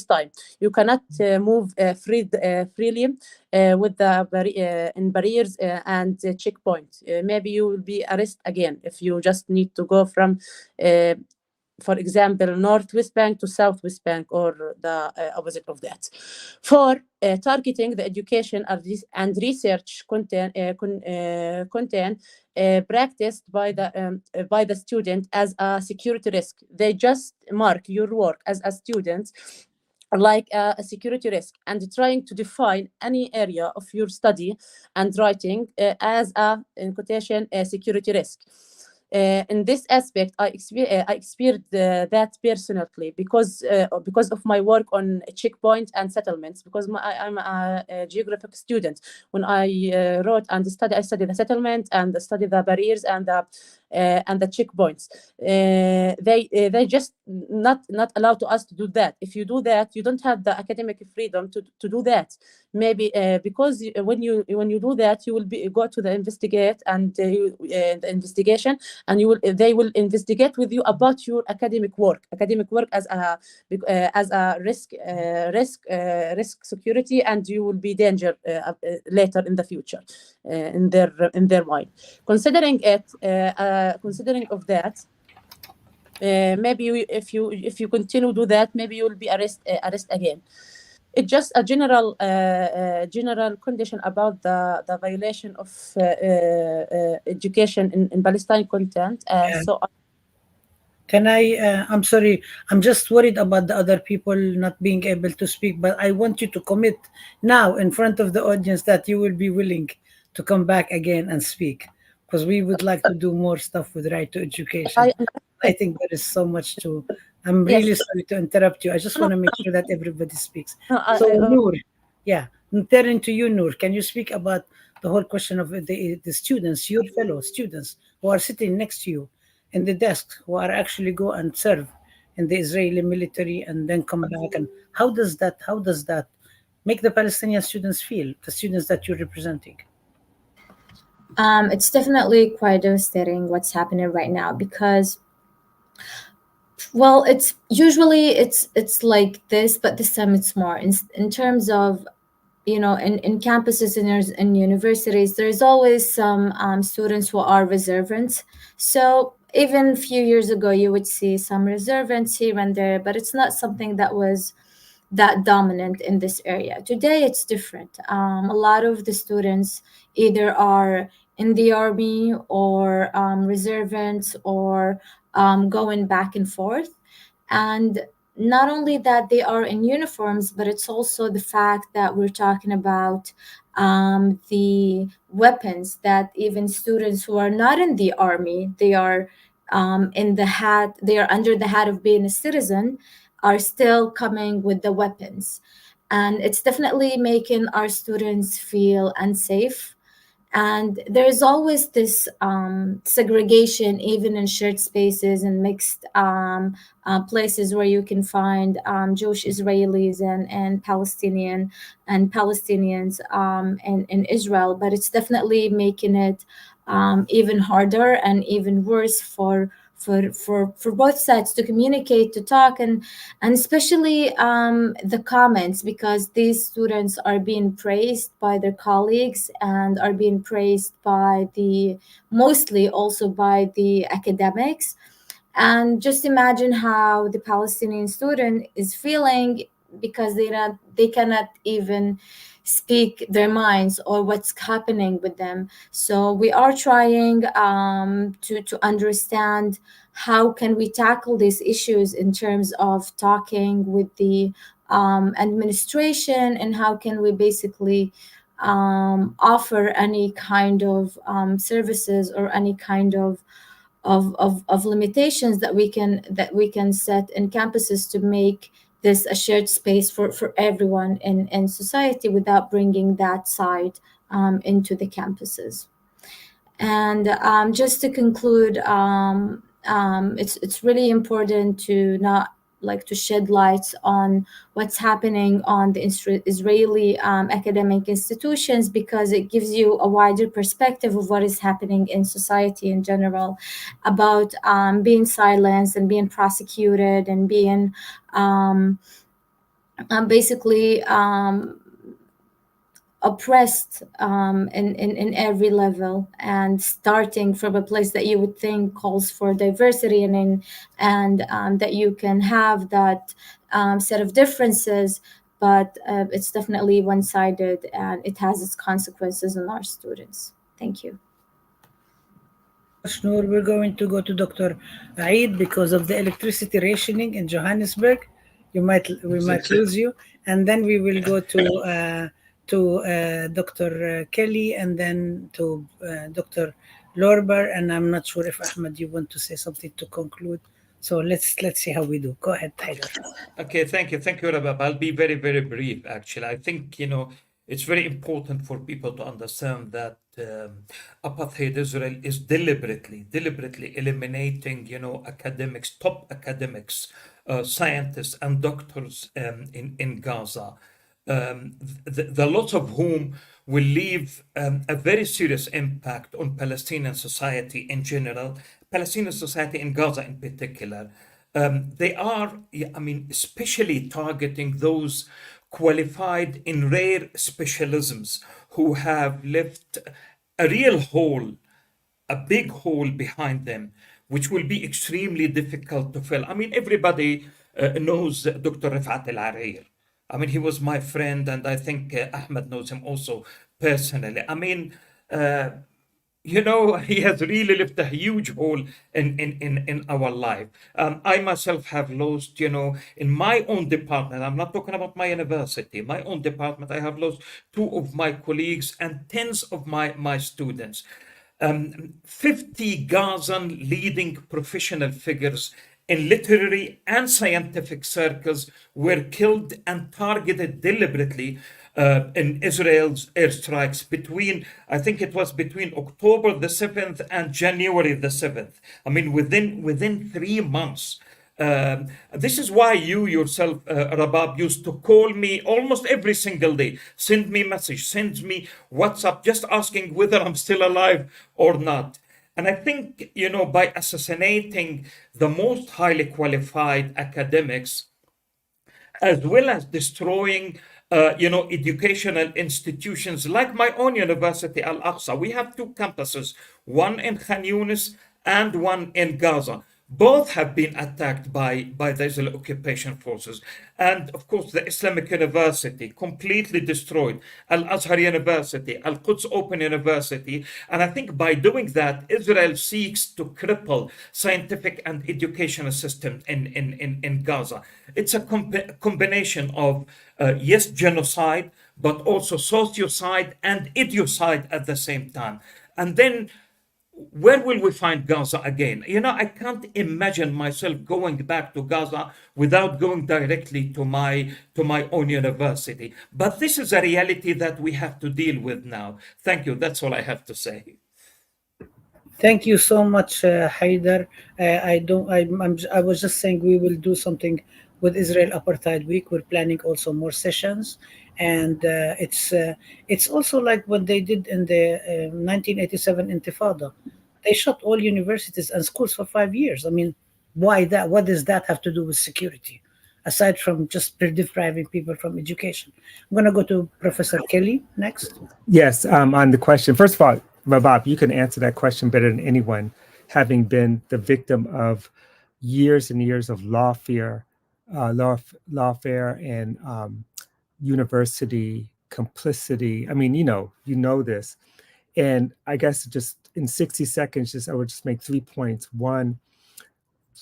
time. You cannot move freely with the in barriers and checkpoints. Maybe you will be arrested again if you just need to go from for example, Northwest Bank to Southwest Bank, or the opposite of that. For targeting the education and research content practiced by the student as a security risk. They just mark your work as a student like a security risk, and trying to define any area of your study and writing as in quotation, a security risk. In this aspect, I experienced that personally because of my work on checkpoint and settlements. Because I'm a geographic student. When I wrote and I studied the settlement and studied the barriers and the checkpoints. They just not allow to us to do that. If you do that, you don't have the academic freedom to do that. Maybe because when you do that, you will go to the investigate and the investigation, and they will investigate with you about your academic work as a risk security, and you will be danger later in the future in their mind. Considering of that, maybe if you continue do that, maybe you will be arrest again. It's just a general condition about the violation of education in Palestine content. So can I'm sorry, I'm just worried about the other people not being able to speak, but I want you to commit now in front of the audience that you will be willing to come back again and speak, because we would like to do more stuff with right to education. I think there is so much to. I'm really sorry to interrupt you. I just want to make sure that everybody speaks. So Noor, I'm turning to you, Noor. Can you speak about the whole question of the students, your fellow students who are sitting next to you in the desk, who are actually go and serve in the Israeli military and then come back? And how does that make the Palestinian students feel, the students that you're representing? It's definitely quite devastating what's happening right now, because, well, it's usually it's like this, but this time it's more in terms of, in campuses and in universities, there's always some students who are reservants. So even a few years ago, you would see some reservants here and there, but it's not something that was that dominant in this area. Today, it's different. A lot of the students either are in the army or reservants or going back and forth. And not only that they are in uniforms, but it's also the fact that we're talking about the weapons that even students who are not in the army, they are they are under the hat of being a citizen, are still coming with the weapons. And it's definitely making our students feel unsafe. And there's always this segregation, even in shared spaces and mixed places where you can find Jewish Israelis and Palestinians in Israel. But it's definitely making it even harder and even worse for both sides to communicate, to talk, and especially the comments, because these students are being praised by their colleagues and are being praised by mostly also by the academics. And just imagine how the Palestinian student is feeling, because they cannot even speak their minds or what's happening with them. So we are trying to understand how can we tackle these issues in terms of talking with the administration, and how can we basically offer any kind of services or any kind of limitations that we can set in campuses to make this a shared space for everyone in society without bringing that side into the campuses. And just to conclude, it's really important to not to shed lights on what's happening on the Israeli academic institutions, because it gives you a wider perspective of what is happening in society in general, about being silenced and being prosecuted and being basically oppressed in every level, and starting from a place that you would think calls for diversity and that you can have that set of differences, but it's definitely one-sided, and it has its consequences on our students. Thank you. Noor, we're going to go to Dr. Aid because of the electricity rationing in Johannesburg. We might lose you, and then we will go to Dr. Kelly, and then to Dr. Lorber, and I'm not sure if Ahmed, you want to say something to conclude. So let's see how we do. Go ahead, Tyler. Okay, thank you, Rabab. I'll be very, very brief. Actually, I think it's very important for people to understand that apartheid Israel is deliberately eliminating academics, top academics, scientists, and doctors in Gaza. The lots of whom will leave a very serious impact on Palestinian society in general, Palestinian society in Gaza in particular. They are, especially targeting those qualified in rare specialisms who have left a real hole, a big hole behind them, which will be extremely difficult to fill. Everybody knows Dr. Rifat Al-Arir. He was my friend, and I think Ahmed knows him also personally. He has really left a huge hole in our life. I myself have lost, in my own department, I'm not talking about my university, my own department, I have lost 2 of my colleagues and tens of my students. 50 Gazan leading professional figures in literary and scientific circles were killed and targeted deliberately in Israel's airstrikes I think it was between October the 7th and January the 7th. Within 3 months. This is why you yourself, Rabab, used to call me almost every single day, send me message, send me WhatsApp, just asking whether I'm still alive or not. And I think, by assassinating the most highly qualified academics, as well as destroying educational institutions like my own university, Al-Aqsa. We have two campuses, one in Khan Yunis and one in Gaza. Both have been attacked by the Israeli occupation forces. And of course, the Islamic University completely destroyed, Al-Azhar University, Al-Quds Open University. And I think by doing that, Israel seeks to cripple scientific and educational system in Gaza. It's a combination of, yes, genocide, but also socio-side and educide at the same time. And then where will we find Gaza again? I can't imagine myself going back to Gaza without going directly to my own university. But this is a reality that we have to deal with now. Thank you. That's all I have to say. Thank you so much, Haider. I was just saying we will do something with Israel Apartheid Week. We're planning also more sessions, and it's also like what they did in the 1987 Intifada. They shut all universities and schools for 5 years. I mean, why that? What does that have to do with security, aside from just depriving people from education? I'm going to go to Professor Kelly next. Yes, on the question. First of all, Rabab, you can answer that question better than anyone, having been the victim of years and years of lawfare and university complicity. I mean, you know this. And I guess just in 60 seconds, I would just make 3 points. One,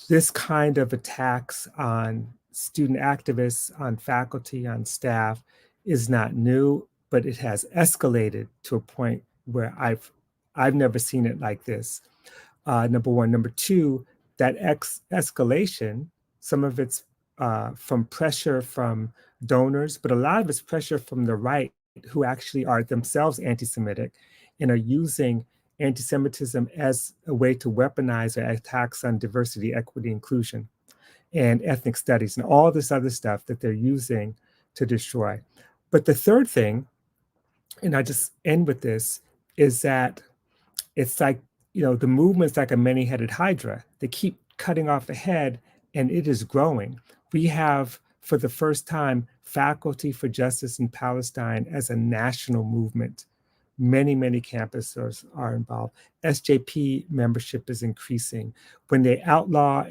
this kind of attacks on student activists, on faculty, on staff is not new, but it has escalated to a point where I've never seen it like this. Number one. Number two, that escalation, some of it's from pressure from donors, but a lot of it's pressure from the right, who actually are themselves anti-Semitic and are using anti-Semitism as a way to weaponize their attacks on diversity, equity, inclusion, and ethnic studies, and all this other stuff that they're using to destroy. But the third thing, and I just end with this, is that it's like, the movement's like a many-headed hydra. They keep cutting off the head, and it is growing. We have, for the first time, Faculty for Justice in Palestine as a national movement. Many, many campuses are involved. SJP membership is increasing. When they outlaw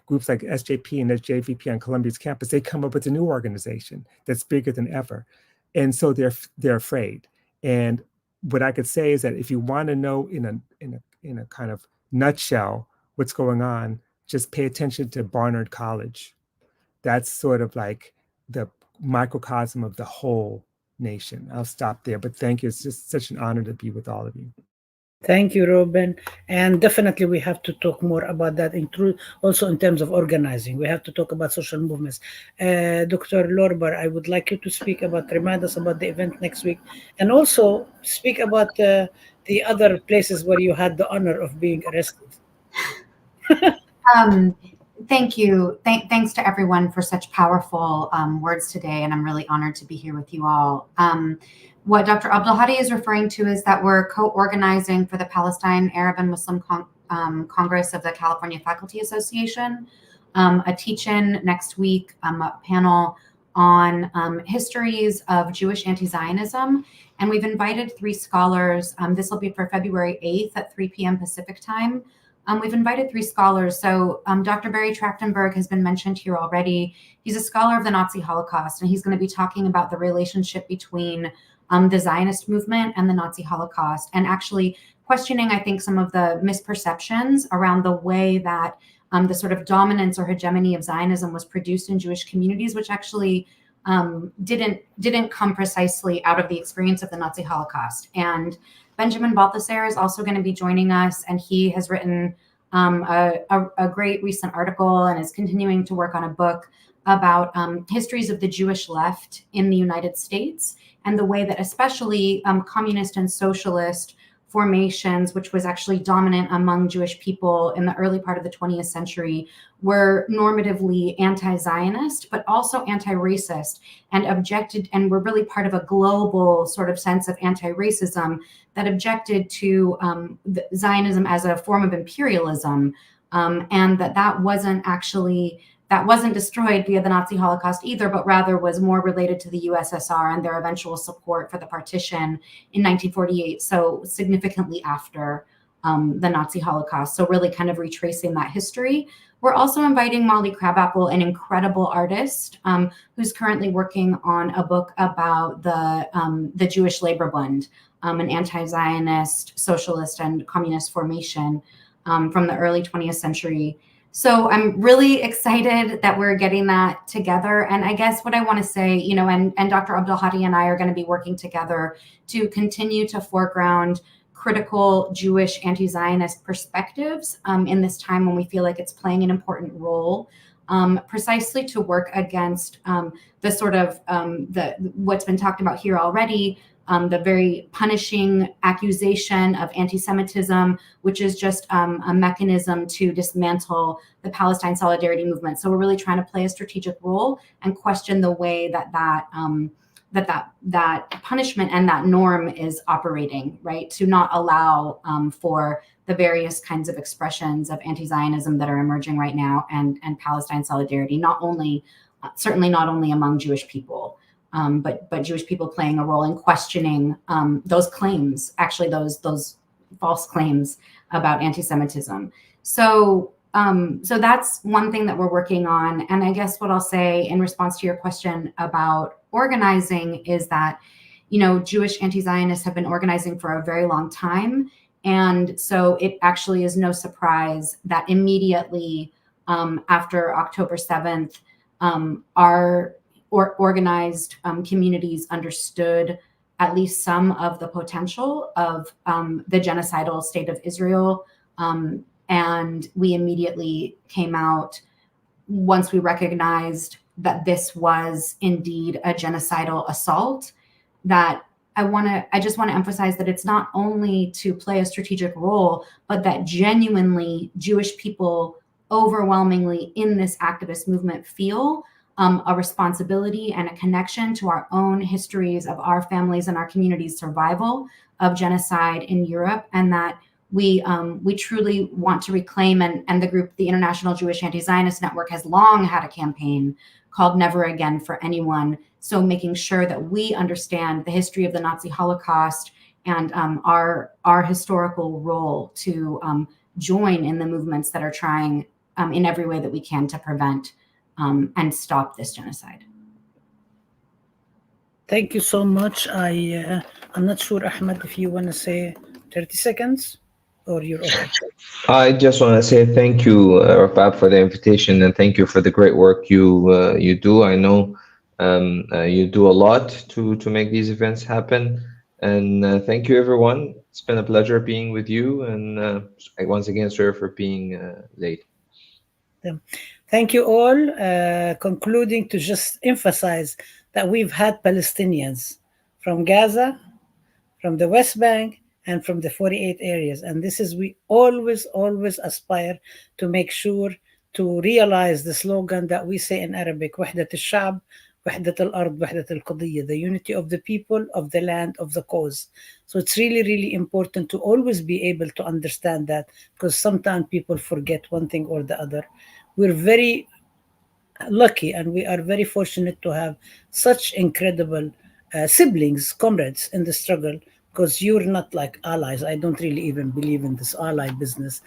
groups like SJP and SJVP on Columbia's campus, they come up with a new organization that's bigger than ever. And so they're afraid. And what I could say is that if you want to know in a kind of nutshell what's going on, just pay attention to Barnard College. That's sort of like the microcosm of the whole nation. I'll stop there, but thank you. It's just such an honor to be with all of you. Thank you, Ruben. And definitely we have to talk more about that, also in terms of organizing. We have to talk about social movements. Dr. Lorber, I would like you to remind us about the event next week, and also speak about the other places where you had the honor of being arrested. Thank you. Thanks to everyone for such powerful words today, and I'm really honored to be here with you all. What Dr. Abdelhadi is referring to is that we're co-organizing for the Palestine Arab and Muslim Congress of the California Faculty Association, a teach-in next week, a panel on histories of Jewish anti-Zionism. And we've invited 3 scholars. This will be for February 8th at 3 p.m. Pacific time. We've invited 3 scholars. So Dr. Barry Trachtenberg has been mentioned here already. He's a scholar of the Nazi Holocaust, and he's going to be talking about the relationship between the Zionist movement and the Nazi Holocaust, and actually questioning, I think, some of the misperceptions around the way that the sort of dominance or hegemony of Zionism was produced in Jewish communities, which actually didn't come precisely out of the experience of the Nazi Holocaust. And Benjamin Balthasar is also going to be joining us, and he has written a great recent article and is continuing to work on a book about histories of the Jewish left in the United States, and the way that especially communist and socialist formations, which was actually dominant among Jewish people in the early part of the 20th century, were normatively anti-Zionist, but also anti-racist, and objected, and were really part of a global sort of sense of anti-racism that objected to Zionism as a form of imperialism, and that wasn't destroyed via the Nazi Holocaust either, but rather was more related to the USSR and their eventual support for the partition in 1948, so significantly after the Nazi Holocaust. So really kind of retracing that history. We're also inviting Molly Crabapple, an incredible artist who's currently working on a book about the Jewish Labor Bund, an anti-Zionist, socialist, and communist formation from the early 20th century. So I'm really excited that we're getting that together. And I guess what I want to say, you know, and Dr. Abdulhadi and I are going to be working together to continue to foreground critical Jewish anti-Zionist perspectives in this time when we feel like it's playing an important role, precisely to work against the sort of what's been talked about here already, the very punishing accusation of anti-Semitism, which is just a mechanism to dismantle the Palestine solidarity movement. So we're really trying to play a strategic role and question the way that punishment and that norm is operating, right? To not allow for the various kinds of expressions of anti-Zionism that are emerging right now, and Palestine solidarity, certainly not only among Jewish people, but Jewish people playing a role in questioning those claims, actually those false claims about anti-Semitism. So that's one thing that we're working on. And I guess what I'll say in response to your question about organizing is that, you know, Jewish anti-Zionists have been organizing for a very long time. And so it actually is no surprise that immediately after October 7th, our organized communities understood at least some of the potential of the genocidal state of Israel. And we immediately came out once we recognized that this was indeed a genocidal assault. That I just want to emphasize that it's not only to play a strategic role, but that genuinely Jewish people overwhelmingly in this activist movement feel a responsibility and a connection to our own histories of our families and our communities' survival of genocide in Europe, and that we truly want to reclaim, and the group, the International Jewish Anti-Zionist Network, has long had a campaign called Never Again for Anyone. So making sure that we understand the history of the Nazi Holocaust and our historical role to join in the movements that are trying in every way that we can to prevent and stop this genocide. Thank you so much. I'm not sure, Ahmed, if you want to say 30 seconds or you're okay. I just want to say thank you, Rabab, for the invitation, and thank you for the great work you do. I know you do a lot to make these events happen, and thank you, everyone. It's been a pleasure being with you, and once again, sorry for being late. Thank you all. Concluding to just emphasize that we've had Palestinians from Gaza, from the West Bank, and from the 48 areas. And this is, we always aspire to make sure to realize the slogan that we say in Arabic, وحدة الشعب, وحدة الأرض, وحدة القضية, the unity of the people, of the land, of the cause. So it's really important to always be able to understand that, because sometimes people forget one thing or the other. We're very lucky and we are very fortunate to have such incredible siblings, comrades in the struggle, because you're not like allies. I don't really even believe in this ally business,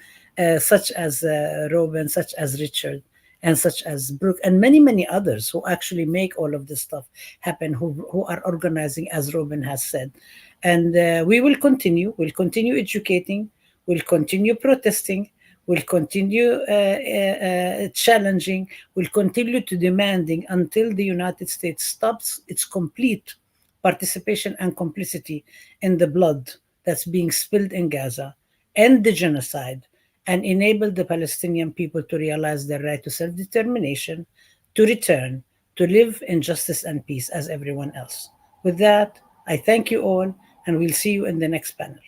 such as Robin, such as Richard, and such as Brooke, and many others who actually make all of this stuff happen, who are organizing, as Robin has said. And we'll continue educating, we'll continue protesting, we'll continue challenging, we'll continue to demanding until the United States stops its complete participation and complicity in the blood that's being spilled in Gaza, end the genocide, and enable the Palestinian people to realize their right to self-determination, to return, to live in justice and peace as everyone else. With that, I thank you all, and we'll see you in the next panel.